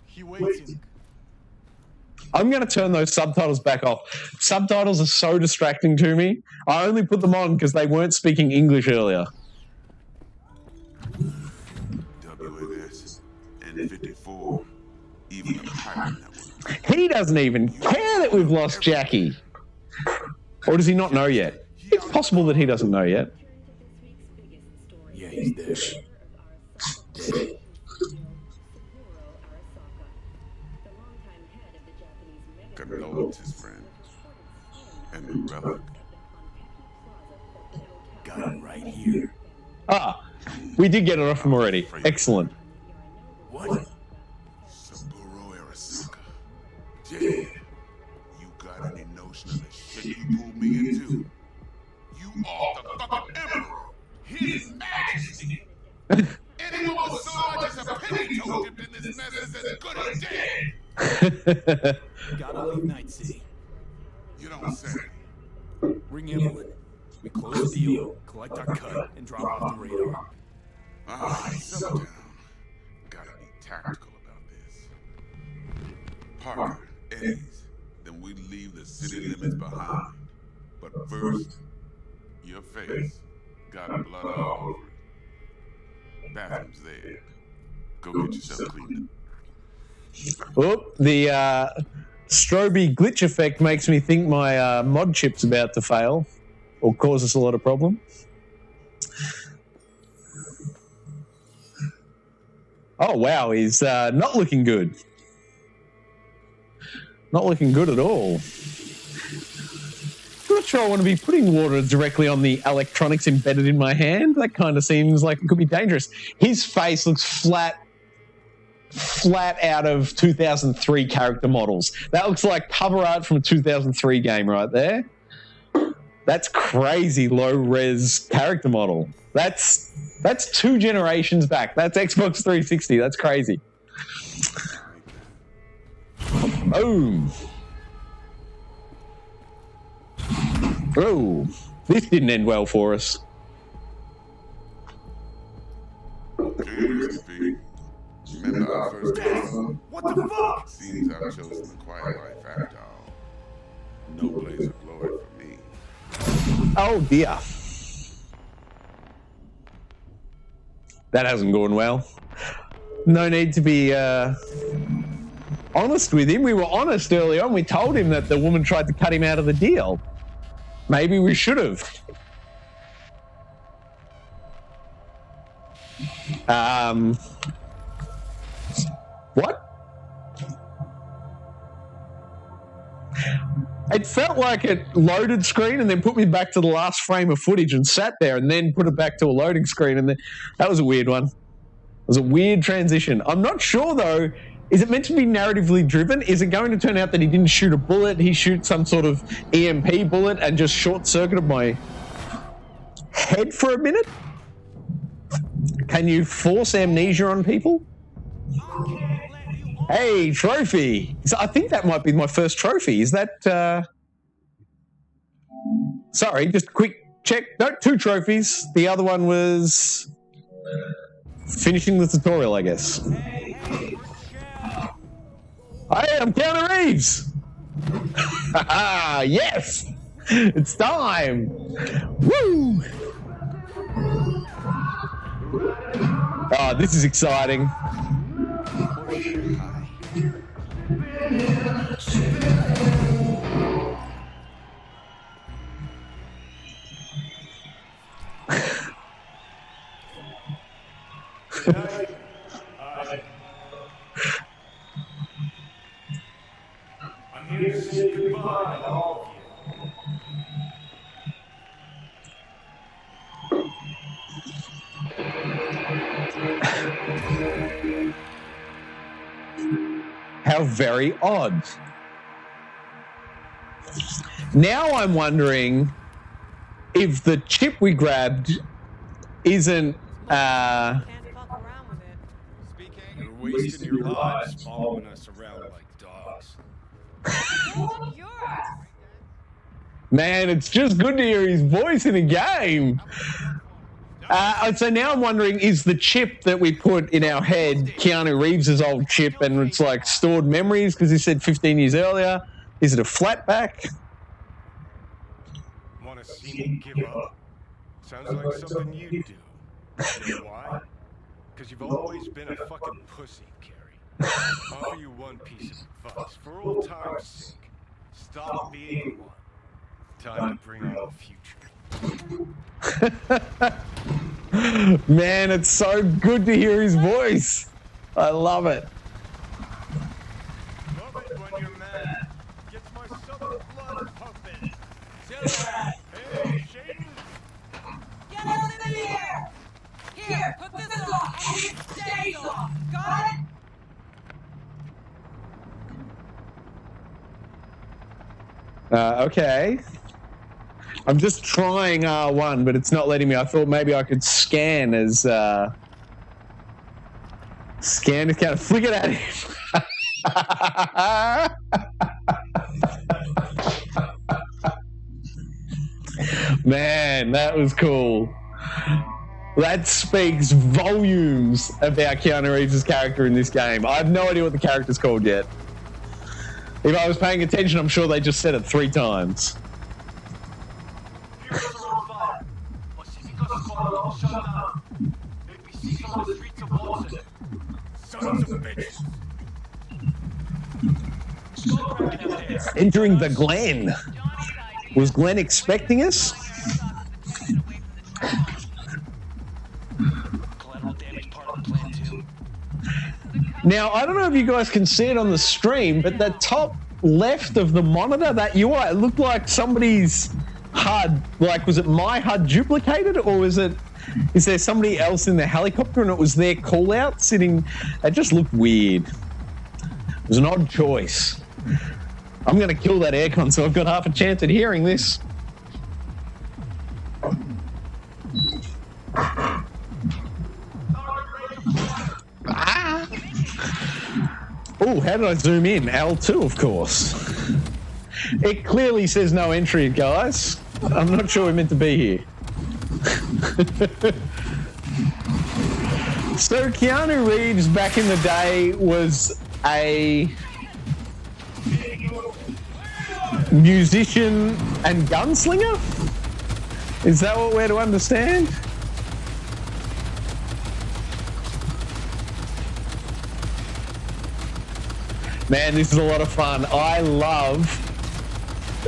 He waiting. I'm going to turn those subtitles back off. Subtitles are so distracting to me. I only put them on because they weren't speaking English earlier. WNS N54, even a pirate network. He doesn't even care that we've lost Jackie. Or does he not know yet? It's possible that he doesn't know yet. Yeah, he's there. Dead. Condolences, friend. And the relic. Got him right here. Ah, we did get it off him already. Excellent. What? Saburo Arasaka. Dead. You got any notion of the shit you pulled me into? You are the fucking emperor. His majesty. Anyone with so much as a penny toe dipped in this mess is as good as dead. Gotta leave Night City. You don't say. Ring Evelyn. We close the deal, collect our cut, and drop off the radar. Settle down. Gotta be tactical about this. Parker, Eddie's. Then we leave the city limits behind. But first, your face got blood all over it. Bathroom's there. Go get yourself cleaned up. Oh, the stroby glitch effect makes me think my mod chip's about to fail or cause us a lot of problems. Oh, wow, he's not looking good. Not looking good at all. I'm not sure I want to be putting water directly on the electronics embedded in my hand. That kind of seems like it could be dangerous. His face looks flat out of 2003 character models. That looks like cover art from a 2003 game right there. That's crazy low-res character model. That's 2 generations back. That's Xbox 360. That's crazy. Boom. Oh, this didn't end well for us. Remember our first case? What the fuck? Seems I've chosen the quiet life after all. No blaze of glory for me. Oh dear. That hasn't gone well. No need to be honest with him. We were honest early on. We told him that the woman tried to cut him out of the deal. Maybe we should have. What? It felt like it loaded screen and then put me back to the last frame of footage and sat there and then put it back to a loading screen. And then that was a weird one. It was a weird transition. I'm not sure though. Is it meant to be narratively driven? Is it going to turn out that he didn't shoot a bullet? He shoots some sort of EMP bullet and just short-circuited my head for a minute? Can you force amnesia on people? Hey, trophy. So I think that might be my first trophy. Is that... Sorry, just a quick check. No, 2 trophies. The other one was... finishing the tutorial, I guess. Hey, I'm Keanu Reeves! Yes! It's time! Woo! Oh, this is exciting. I'm here to say goodbye to all of you. How very odd. Now I'm wondering if the chip we grabbed isn't Can't fuck around with it. You're wasting your lives following us around like dogs. Fuck yours. man, it's just good to hear his voice in a game. So now I'm wondering, is the chip that we put in our head Keanu Reeves' old chip and it's like stored memories because he said 15 years earlier? Is it a flatback? Want to see me give up? Sounds like something you do. You know why? Because you've always been a fucking pussy, Carrie. Offer you one piece of advice. For old time's sake, stop being one. Time to bring on the future. Man, it's so good to hear his voice. I love it. Love it when you're mad. Gets my southern blood pumping. Hey, Shaden. Get us in the air! Here, put this on, and it stays on. Got it? Okay. I'm just trying R1, but it's not letting me. I thought maybe I could scan as... Scan to kind of flick it at him. Man, that was cool. That speaks volumes about Keanu Reeves' character in this game. I have no idea what the character's called yet. If I was paying attention, I'm sure they just said it 3 times. Heroes are on fire. Pacifica's called shut down. NPCs on the streets of Boston. Sons of bitches. Entering the Glen. Was Glenn expecting us? Now, I don't know if you guys can see it on the stream, but the top left of the monitor, that UI, it looked like somebody's HUD. Like, was it my HUD duplicated, or is there somebody else in the helicopter and it was their call out sitting? It just looked weird. It was an odd choice. I'm going to kill that aircon so I've got half a chance at hearing this. Ah. Oh, how did I zoom in? L2, of course. It clearly says no entry, guys. I'm not sure we're meant to be here. So Keanu Reeves back in the day was a musician and gunslinger? Is that what we're to understand? Man, this is a lot of fun. I love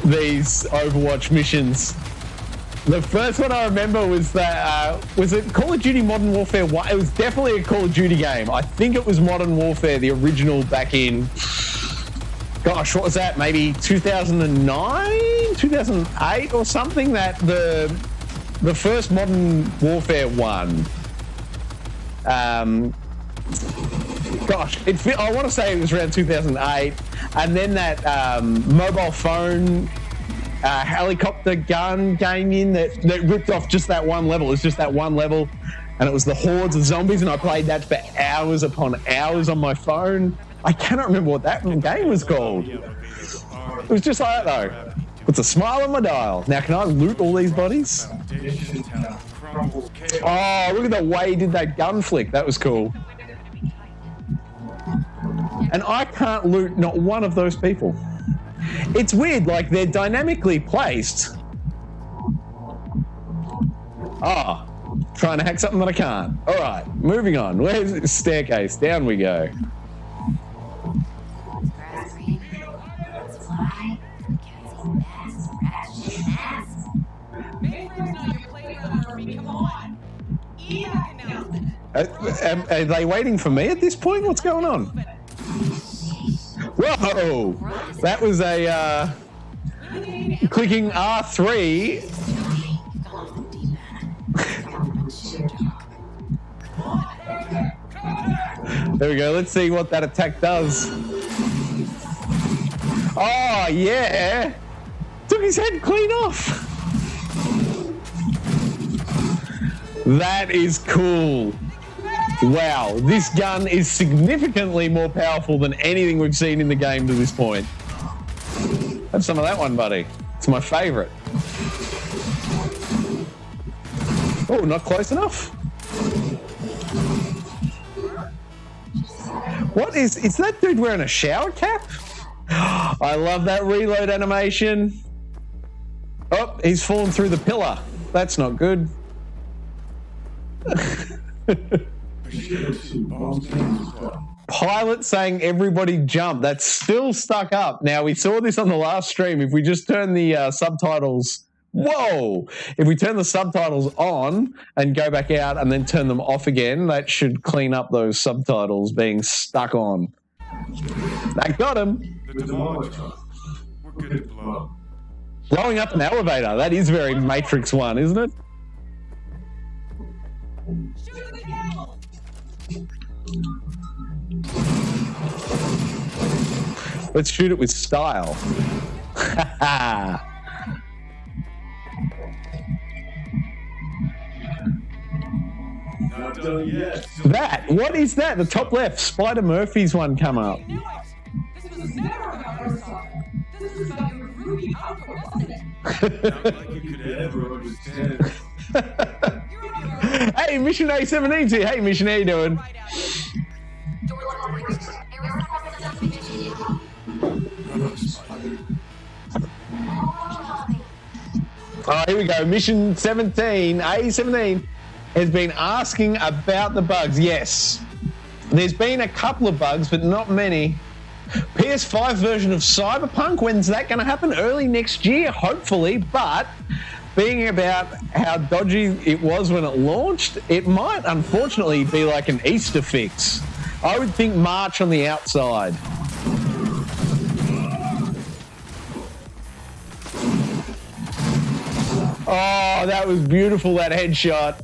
these Overwatch missions. The first one I remember was that, was it Call of Duty Modern Warfare 1? It was definitely a Call of Duty game. I think it was Modern Warfare, the original back in, gosh, what was that? Maybe 2009, 2008 or something? That the first Modern Warfare 1. Gosh, I want to say it was around 2008. And then that mobile phone helicopter gun game in that ripped off just that one level. It's just that one level. And it was the hordes of zombies, and I played that for hours upon hours on my phone. I cannot remember what that game was called. It was just like that, though. It's a smile on my dial. Now, can I loot all these bodies? Oh, look at the way he did that gun flick. That was cool. And I can't loot not one of those people. It's weird, like they're dynamically placed. Ah, Trying to hack something that I can't. All right, moving on. Where's the staircase? Down we go. Grass green. That's why. Can't see bats, Mainframe's not your playground, Murphy. Come on. EVAC announcement. Are they waiting for me at this point? What's going on? Whoa! That was a clicking R3. There we go. Let's see what that attack does. Oh, yeah. Took his head clean off. That is cool. Wow. This gun is significantly more powerful than anything we've seen in the game to this point. Have some of that one, buddy. It's my favorite. Oh, not close enough. What is that dude wearing a shower cap? I love that reload animation. Oh, he's fallen through the pillar. That's not good. Pilot saying everybody jump. That's still stuck up. Now, we saw this on the last stream. If we just turn the subtitles... Whoa! If we turn the subtitles on and go back out and then turn them off again, that should clean up those subtitles being stuck on. That got him. The demolisher. We're good to blow. Blowing up an elevator. That is very Matrix 1, isn't it? Shoot the camel. Let's shoot it with style. Ha Not done yet. That, what is that? The top left, Spider Murphy's one come up. You knew it. This was never about your soccer. This was about your groovy outfit, wasn't it? Not like you could ever understand. Hey, Mission A17's here. Hey, Mission, how you doing? Oh, here we go. Mission 17, A17, has been asking about the bugs. Yes, there's been a couple of bugs, but not many. PS5 version of Cyberpunk, when's that going to happen? Early next year, hopefully, but being about how dodgy it was when it launched, it might unfortunately be like an Easter fix. I would think March on the outside. Oh, that was beautiful, that headshot.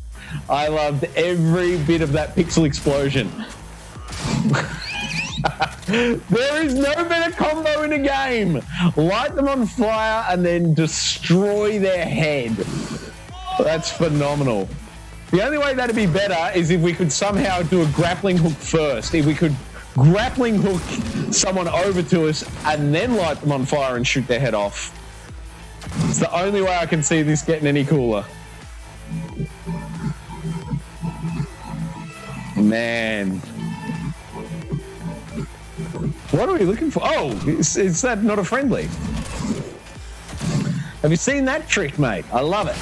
I loved every bit of that pixel explosion. There is no better combo in a game. Light them on fire and then destroy their head. That's phenomenal. The only way that'd be better is if we could somehow do a grappling hook first. If we could grappling hook someone over to us and then light them on fire and shoot their head off. It's the only way I can see this getting any cooler. Man. What are we looking for? Oh, is that not a friendly? Have you seen that trick, mate? I love it.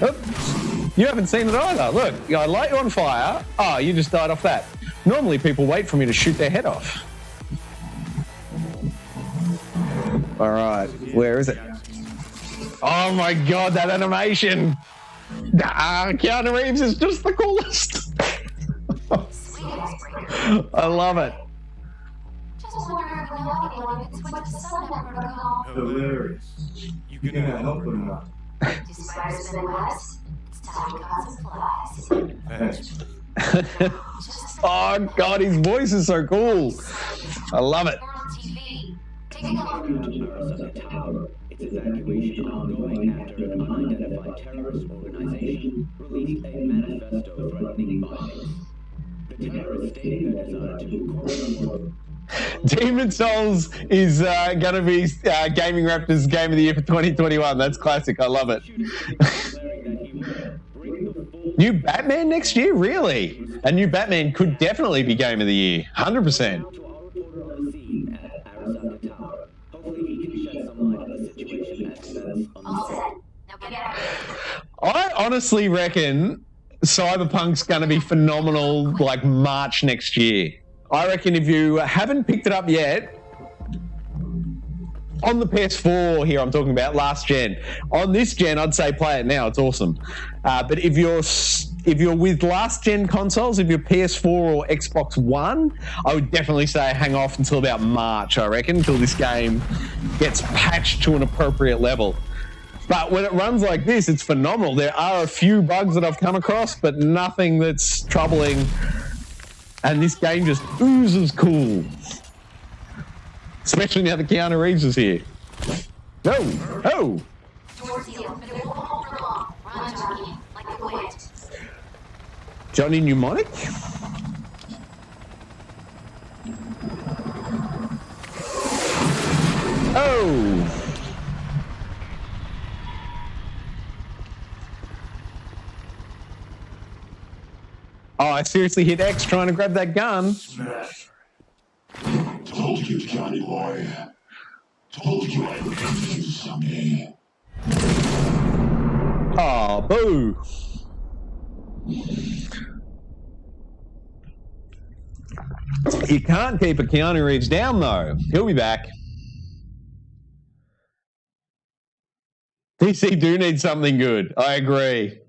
Oops. You haven't seen it either. Look, I light you on fire. Oh, you just died off that. Normally people wait for me to shoot their head off. All right, where is it? Oh my God, that animation. Keanu Reeves is just the coolest. I love it. Hilarious. You can help or not. Thanks. Oh God, his voice is so cool. I love it. Its evacuation ongoing after an unidentified terrorist organization released a manifesto threatening violence. The terrorists stating their desire to incorporate Demon Souls is going to be Gaming Raptors Game of the Year for 2021. That's classic. I love it. New Batman next year? Really? A new Batman could definitely be Game of the Year. 100%. I honestly reckon Cyberpunk's going to be phenomenal like March next year. I reckon if you haven't picked it up yet, on the PS4 here I'm talking about, last gen. On this gen, I'd say play it now. It's awesome. But if you're with last gen consoles, if you're PS4 or Xbox One, I would definitely say hang off until about March, I reckon, until this game gets patched to an appropriate level. But when it runs like this, it's phenomenal. There are a few bugs that I've come across, but nothing that's troubling. And this game just oozes cool. Especially now that Keanu Reeves is here. Oh! Johnny Mnemonic? Oh! Oh, I seriously hit X trying to grab that gun. Told you, Johnny boy. Told you I'd get you someday. Oh, boo. You can't keep a Keanu Reeves down, though. He'll be back. DC do need something good. I agree.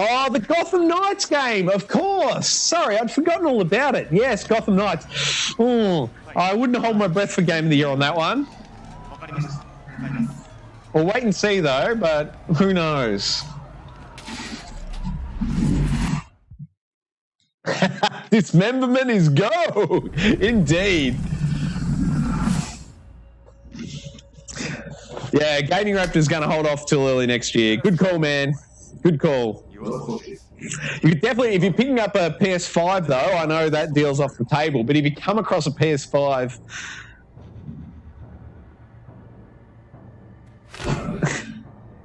Oh, the Gotham Knights game, of course. Sorry, I'd forgotten all about it. Yes, Gotham Knights. Oh, I wouldn't hold my breath for Game of the Year on that one. We'll wait and see, though, but who knows? Dismemberment is go! Indeed. Yeah, Gaming Raptor's going to hold off till early next year. Good call, man. Good call. You could definitely, if you're picking up a PS5, though, I know that deal's off the table, but if you come across a PS5...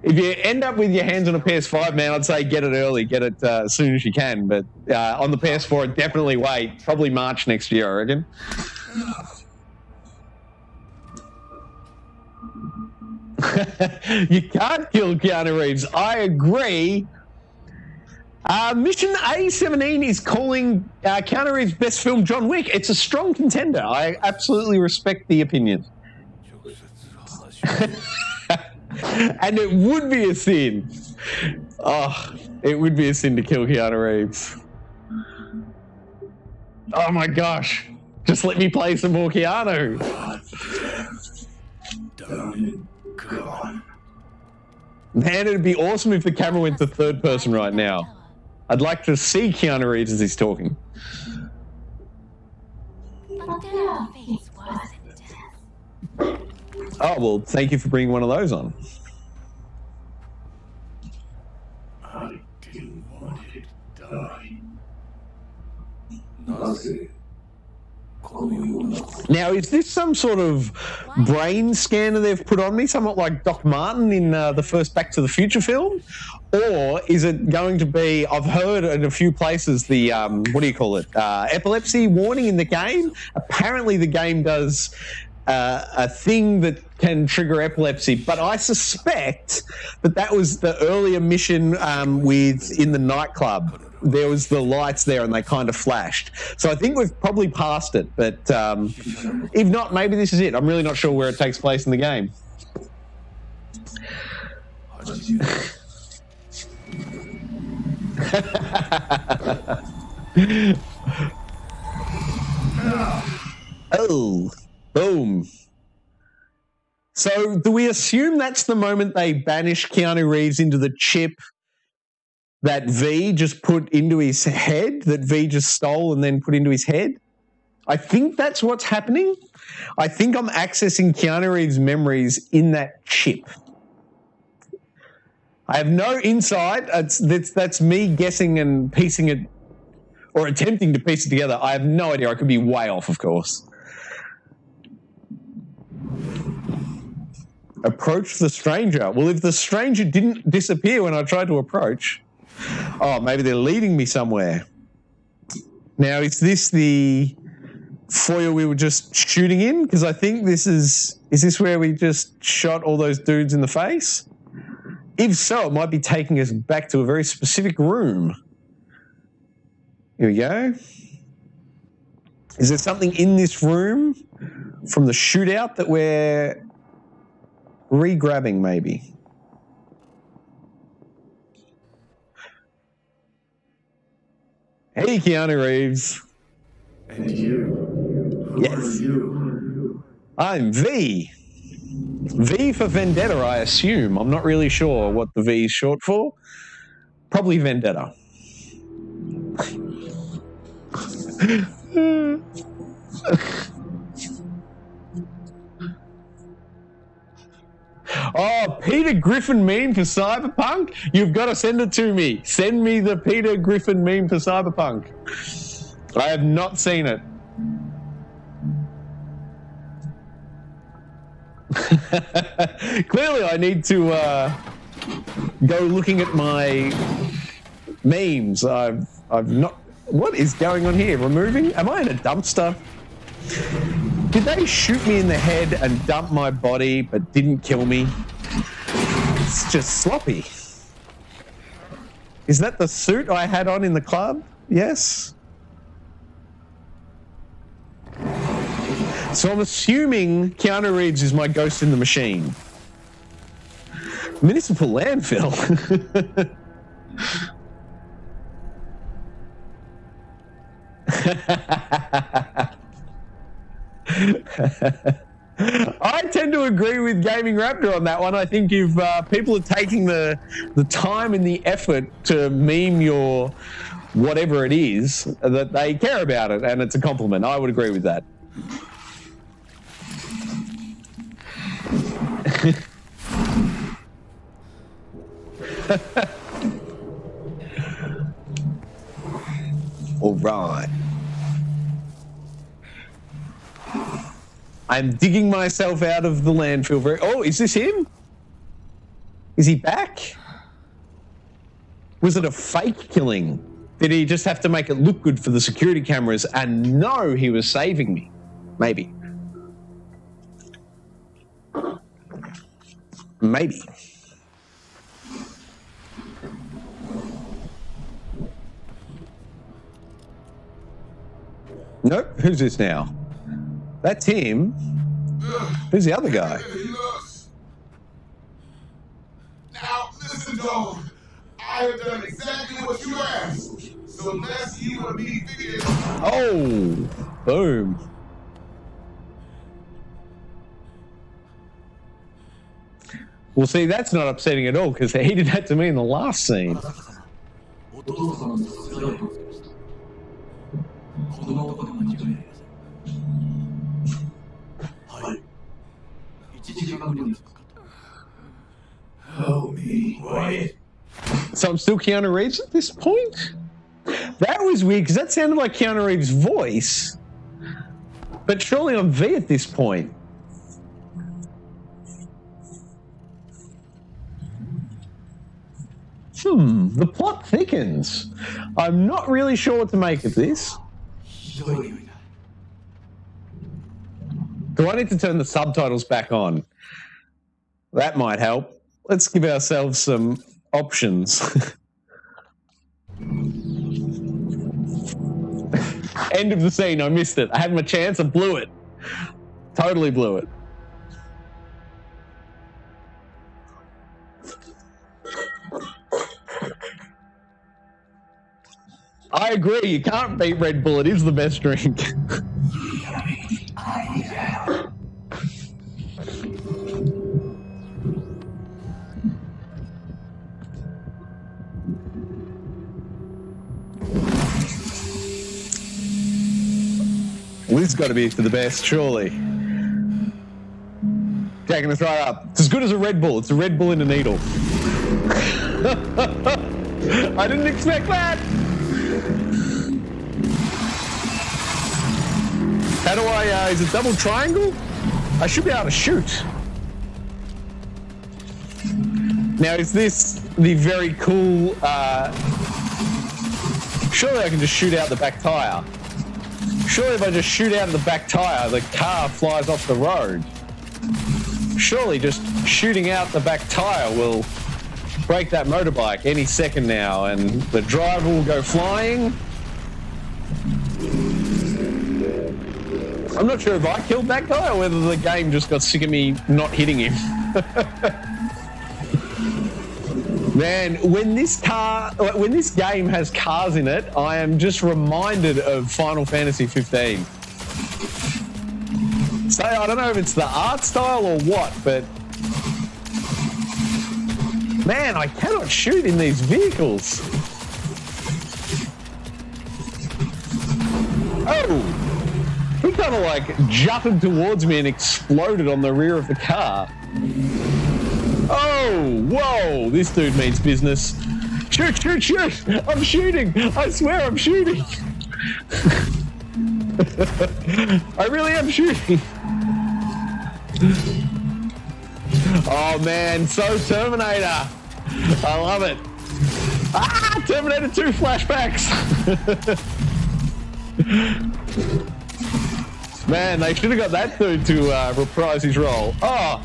if you end up with your hands on a PS5, man, I'd say get it early. Get it as soon as you can. But on the PS4, definitely wait. Probably March next year, I reckon. You can't kill Keanu Reeves. I agree. Mission A17 is calling Keanu Reeves' best film John Wick. It's a strong contender. I absolutely respect the opinion. And it would be a sin. Oh, it would be a sin to kill Keanu Reeves. Oh my gosh. Just let me play some more Keanu. Man, it'd be awesome if the camera went to third person right now. I'd like to see Keanu Reeves as he's talking. Oh, well, thank you for bringing one of those on. I didn't want it to die. Nothing. Now, is this some sort of brain scanner they've put on me, somewhat like Doc Martin in the first Back to the Future film? Or is it going to be, I've heard in a few places, the, what do you call it, epilepsy warning in the game? Apparently the game does a thing that can trigger epilepsy, but I suspect that was the earlier mission with in the nightclub. There was the lights there and they kind of flashed. So I think we've probably passed it, but if not, maybe this is it. I'm really not sure where it takes place in the game. Oh, boom. So do we assume that's the moment they banish Keanu Reeves into the chip that V just put into his head, that V just stole and then put into his head? I think that's what's happening. I think I'm accessing Keanu Reeves' memories in that chip. I have no insight. That's me guessing and piecing it, or attempting to piece it together. I have no idea. I could be way off, of course. Approach the stranger. Well, if the stranger didn't disappear when I tried to approach... Oh, maybe they're leading me somewhere. Now, is this the foyer we were just shooting in? Because I think this is this where we just shot all those dudes in the face? If so, it might be taking us back to a very specific room. Here we go. Is there something in this room from the shootout that we're re-grabbing maybe? Hey, Keanu Reeves. And you? Who are you? I'm V. V for Vendetta, I assume. I'm not really sure what the V is short for. Probably Vendetta. Oh, Peter Griffin meme for Cyberpunk? You've got to send it to me. Send me the Peter Griffin meme for Cyberpunk. I have not seen it. Clearly, I need to go looking at my memes. I've not. What is going on here? Removing? Am I in a dumpster? Did they shoot me in the head and dump my body but didn't kill me? It's just sloppy. Is that the suit I had on in the club? Yes. So I'm assuming Keanu Reeves is my ghost in the machine. Municipal landfill. I tend to agree with Gaming Raptor on that one. I think if people are taking the time and the effort to meme your whatever it is, that they care about it and it's a compliment. I would agree with that. All right. I'm digging myself out of the landfill. Oh, is this him? Is he back? Was it a fake killing? Did he just have to make it look good for the security cameras and know he was saving me? Maybe. Maybe. Nope. Who's this now? That's him. Who's the other guy? Now listen, dog. I have done exactly what you asked. So unless you and me figure it out. Oh, boom. Well, see, that's not upsetting at all because he did that to me in the last scene. Help me, Wyatt. So I'm still Keanu Reeves at this point? That was weird because that sounded like Keanu Reeves' voice. But surely I'm V at this point. The plot thickens. I'm not really sure what to make of this. Do I need to turn the subtitles back on? That might help. Let's give ourselves some options. End of the scene. I missed it. I had my chance. I blew it. Totally blew it. I agree. You can't beat Red Bull. It is the best drink. Well, this has got to be for the best, surely. Taking us right up. It's as good as a Red Bull. It's a Red Bull in a needle. I didn't expect that. How do I, is it double triangle? I should be able to shoot. Now, is this the very cool, surely I can just shoot out the back tire. Surely if I just shoot out of the back tire, the car flies off the road. Surely just shooting out the back tire will break that motorbike any second now, and the driver will go flying. I'm not sure if I killed that guy or whether the game just got sick of me not hitting him. Man, when this game has cars in it, I am just reminded of Final Fantasy 15. So I don't know if it's the art style or what, but man, I cannot shoot in these vehicles. Oh! He kind of like jutted towards me and exploded on the rear of the car. Oh, whoa, this dude means business. Shoot, shoot, shoot! I'm shooting! I swear I'm shooting! I really am shooting! Oh man, so Terminator! I love it! Ah! Terminator 2 flashbacks! Man, they should have got that dude to reprise his role. Oh,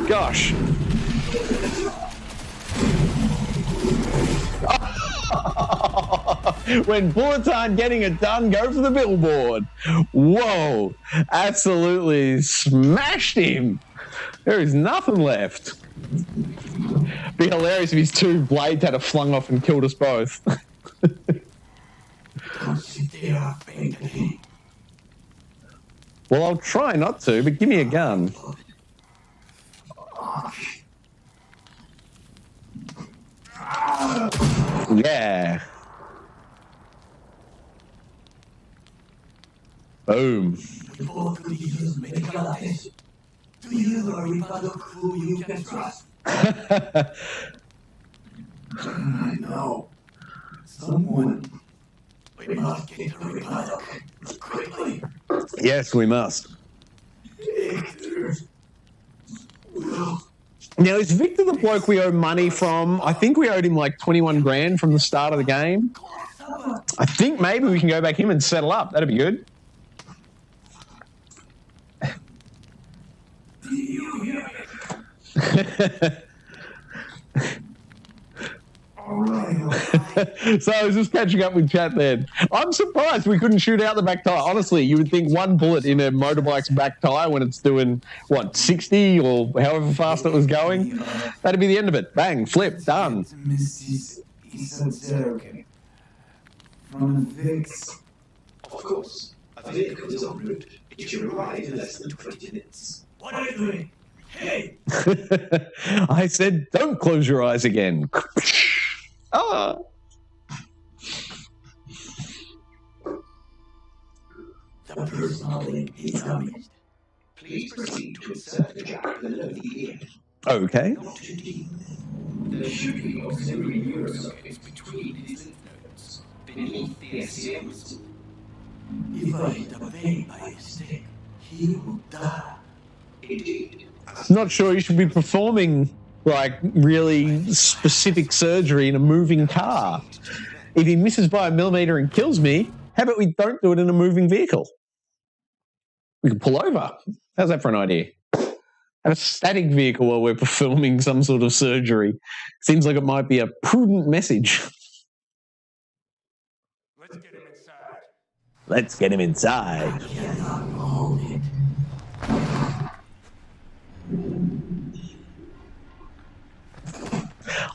gosh. When bullets aren't getting it done, go for the billboard. Whoa, absolutely smashed him. There is nothing left. Be hilarious if his two blades had flung off and killed us both. Well, I'll try not to, but give me a gun. Yeah. Boom. Do you or who you can trust? No. Someone. We must get to Republic quickly. Yes, we must. Now, is Victor the bloke we owe money from? I think we owed him like 21 grand from the start of the game. I think maybe we can go back in and settle up. That'd be good. So I was just catching up with chat then. I'm surprised we couldn't shoot out the back tire. Honestly, you would think one bullet in a motorbike's back tire when it's doing, what, 60 or however fast it was going? That'd be the end of it. Bang, flip, done. From Vix. Of course. A vehicle is en route. It should arrive in less than 20 minutes. What are you doing? Hey! I said, don't close your eyes again. Ah. The personal link is coming. Please proceed to insert the jack below the ear. Okay. Not too deep. There should be auxiliary neurosockets between his lymph nodes, beneath the SCMs. If I hit a vein by mistake, he will die. Indeed. Not sure you should be performing like really specific surgery in a moving car. If he misses by a millimeter and kills me, how about we don't do it in a moving vehicle? We can pull over. How's that for an idea? Have a static vehicle while we're performing some sort of surgery. Seems like it might be a prudent message. Let's get him inside. I cannot hold it.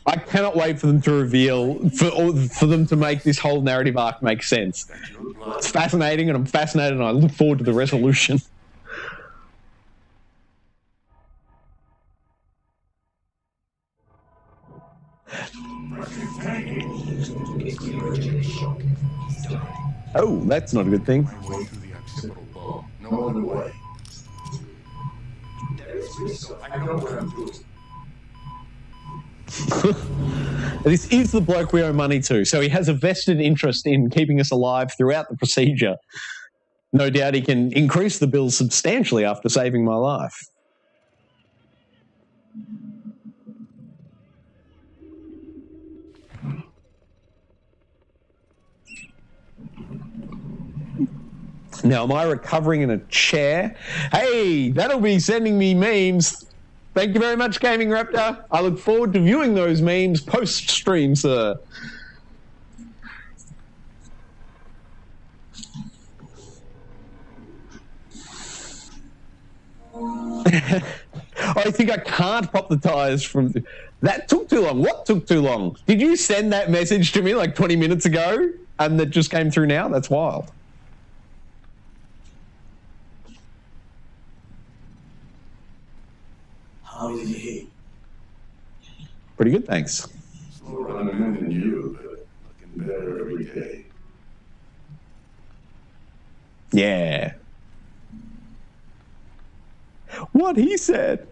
I cannot wait for them to reveal, for them to make this whole narrative arc make sense. It's fascinating, and I'm fascinated, and I look forward to the resolution. Oh, that's not a good thing. Way to the occipital bone. No other way. There is risk. I know what I'm doing. This is the bloke we owe money to, so he has a vested interest in keeping us alive throughout the procedure. No doubt he can increase the bill substantially after saving my life. Now, am I recovering in a chair? Hey, that'll be sending me memes. Thank you very much, Gaming Raptor. I look forward to viewing those memes post-stream, sir. I think I can't pop the tires from... That took too long. What took too long? Did you send that message to me like 20 minutes ago and that just came through now? That's wild. How is he? Pretty good, thanks. Slower on the mend than you, but looking better every day. Yeah. What he said.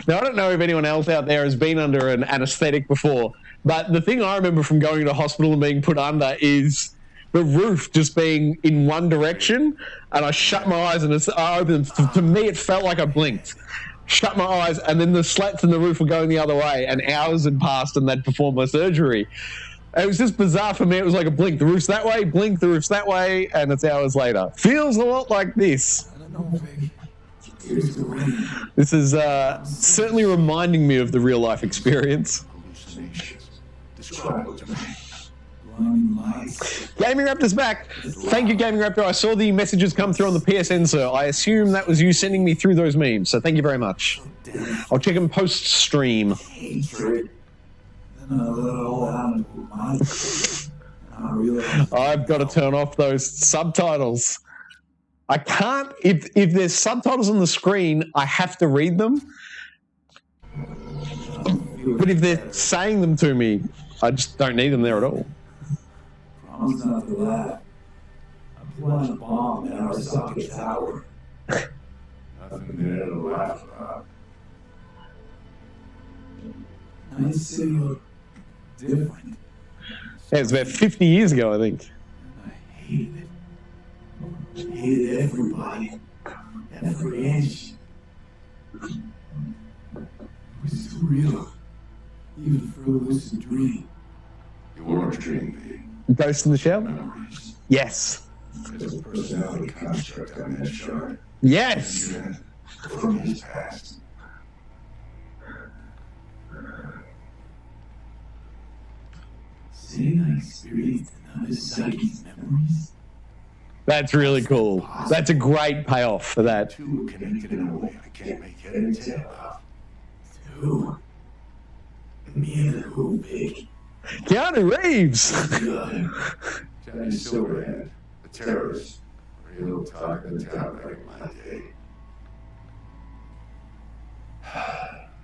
Now, I don't know if anyone else out there has been under an anesthetic before, but the thing I remember from going to hospital and being put under is the roof just being in one direction, and I shut my eyes and I opened. To me, it felt like I blinked. Shut my eyes, and then the slats in the roof were going the other way, and hours had passed and they'd performed my surgery. It was just bizarre for me. It was like a blink. The roof's that way, blink, the roof's that way, and it's hours later. Feels a lot like this. I don't know, Vic. Here's the rain. This is certainly reminding me of the real-life experience. Hallucinations. Describe it to me. Blinding lights. Gaming Raptor's back. Thank you, Gaming Raptor. I saw the messages come through on the PSN, sir. I assume that was you sending me through those memes, so thank you very much. I'll check them post-stream. Hatred. Then I let it all out into my face. I realized I've got to turn off those subtitles. I can't, if there's subtitles on the screen, I have to read them. But if they're saying them to me, I just don't need them there at all. promise not to laugh. I plunged a bomb in our socket tower. Nothing there to laugh about. Nice city looked different. Yeah, it was about 50 years ago, I think. I hated it. Hated everybody. Every inch. It was surreal. Even for a lucid dream. You were a dream, B. Ghost in the Shell? Memories. Yes. There's a personality construct on that shard. Yes! From his past. Saying I experienced another psyche's memories. That's really cool. That's a great payoff for that. Two are connected in a way I can't make head and tail of. Who? Me and who, Big? Keanu Reeves! Johnny Silverhand, the terrorist. Real talk of the town back in my day.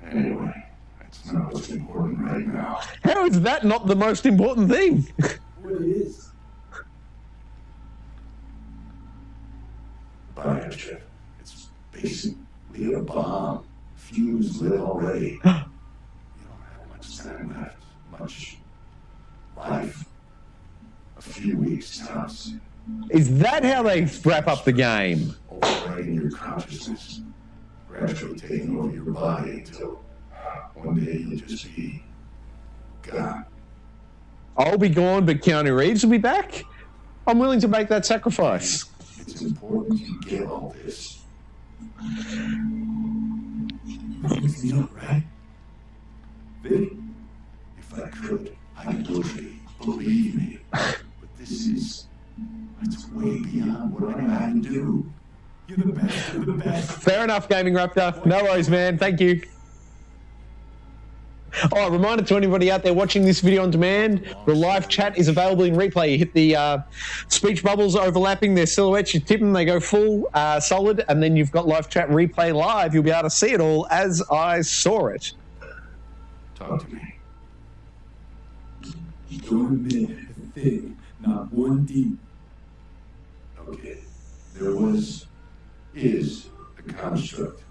Anyway, that's not what's important right now. How is that not the most important thing? What it is? Biochip. It's basically a bomb. Fuse lit already. You don't have much time left. Much life. A few weeks tops. Is that how they wrap up the game? Overriding your consciousness. Gradually taking over your body until one day you'll just be gone. I'll be gone, but Keanu Reeves will be back? I'm willing to make that sacrifice. It's important you get all this. Makes me up, right? Vic, if I could, I would be. Believe me. But this is... it's way beyond what I can do. You're the best of the best. Fair enough, Gaming Raptor. No worries, man. Thank you. Oh, reminder to anybody out there watching this video on demand, the live chat is available in replay. You hit the speech bubbles overlapping their silhouettes, you tip them, they go full, solid, and then you've got live chat replay live. You'll be able to see it all as I saw it. Talk to me. Don't admit a thing, not one deep. Okay. There is a construct,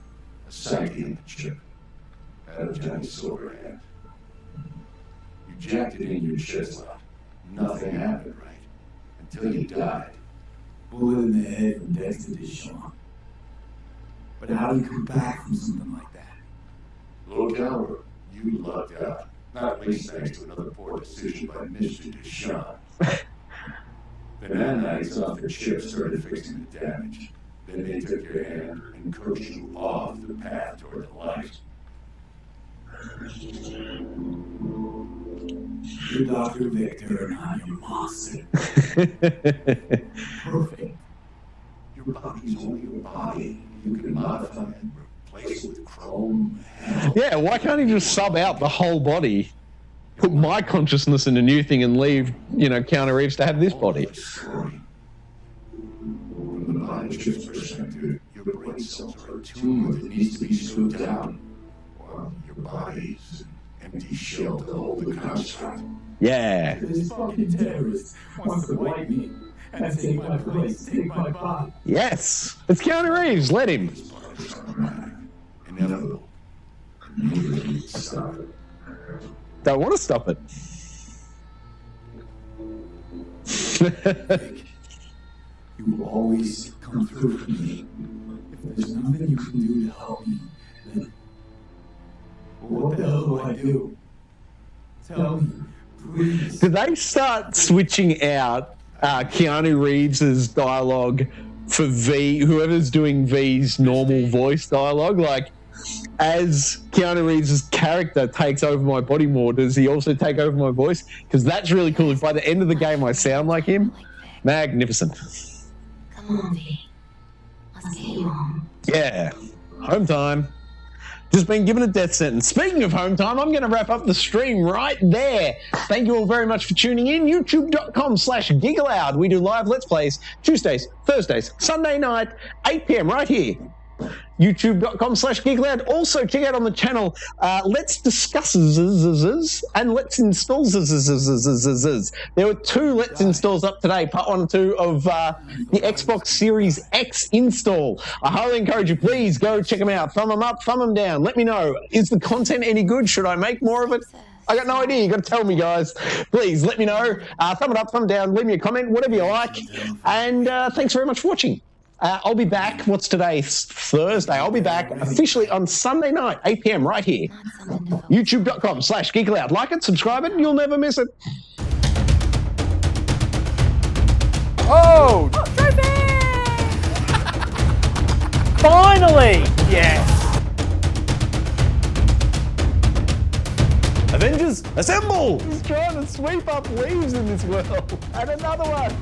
a psyche in the chip. Out of Johnny Silverhand. You jacked it in your chest lot. Nothing happened, right? Until you died. Bullet in the head from Dexter to Sean. But how do you come back from something like that? Little Caliber, you lucked out. Not least thanks to another poor decision by Mr. Deshawn. Then that night, it's off the chip started fixing the damage. Then they took your hand and coached you off the path toward the light. You're Dr. Victor and I'm your monster. Perfect. Your body's only your body. You can modify it and replace it with chrome. Yeah, why can't he just sub out the whole body? Put my consciousness in a new thing and leave, Keanu Reeves to have this body. From the biologist's perspective, your brain cells are a tumor that needs to be smoothed down, while your body's an empty shell to hold the construct. Yeah. This fucking terrorist wants to wipe me and take my place, take my body. Yes, it's Keanu Reeves. Let him. Inevitable. You can't stop it. Don't want to stop it. You will always come through for me. If there's nothing you can do to help me, then what the hell do I do? Tell me, please. Did they start switching out Keanu Reeves' dialogue for whoever's doing V's normal voice dialogue? Like, as Keanu Reeves' character takes over my body more, does he also take over my voice? Because that's really cool. If by the end of the game I sound like him, magnificent. Come on, V. Let's get you home. Yeah, home time. Just been given a death sentence. Speaking of home time, I'm going to wrap up the stream right there. Thank you all very much for tuning in. YouTube.com/Geek Aloud. We do live Let's Plays Tuesdays, Thursdays, Sunday night, 8 p.m. right here. YouTube.com/Geek Aloud. Also, check out on the channel Let's Discuss and Let's Install. There were 2 Let's Installs up today, part 1 and 2 of the Xbox Series X install. I highly encourage you, please go check them out. Thumb them up, thumb them down. Let me know. Is the content any good? Should I make more of it? I got no idea. You got to tell me, guys. Please let me know. Thumb it up, thumb down. Leave me a comment, whatever you like. And thanks very much for watching. I'll be back. What's today? Thursday. I'll be back officially on Sunday night, 8 p.m. right here. YouTube.com/Geek Aloud. Like it, subscribe it, and you'll never miss it. Oh! Finally! Yes! Avengers, assemble! He's trying to sweep up leaves in this world. And another one.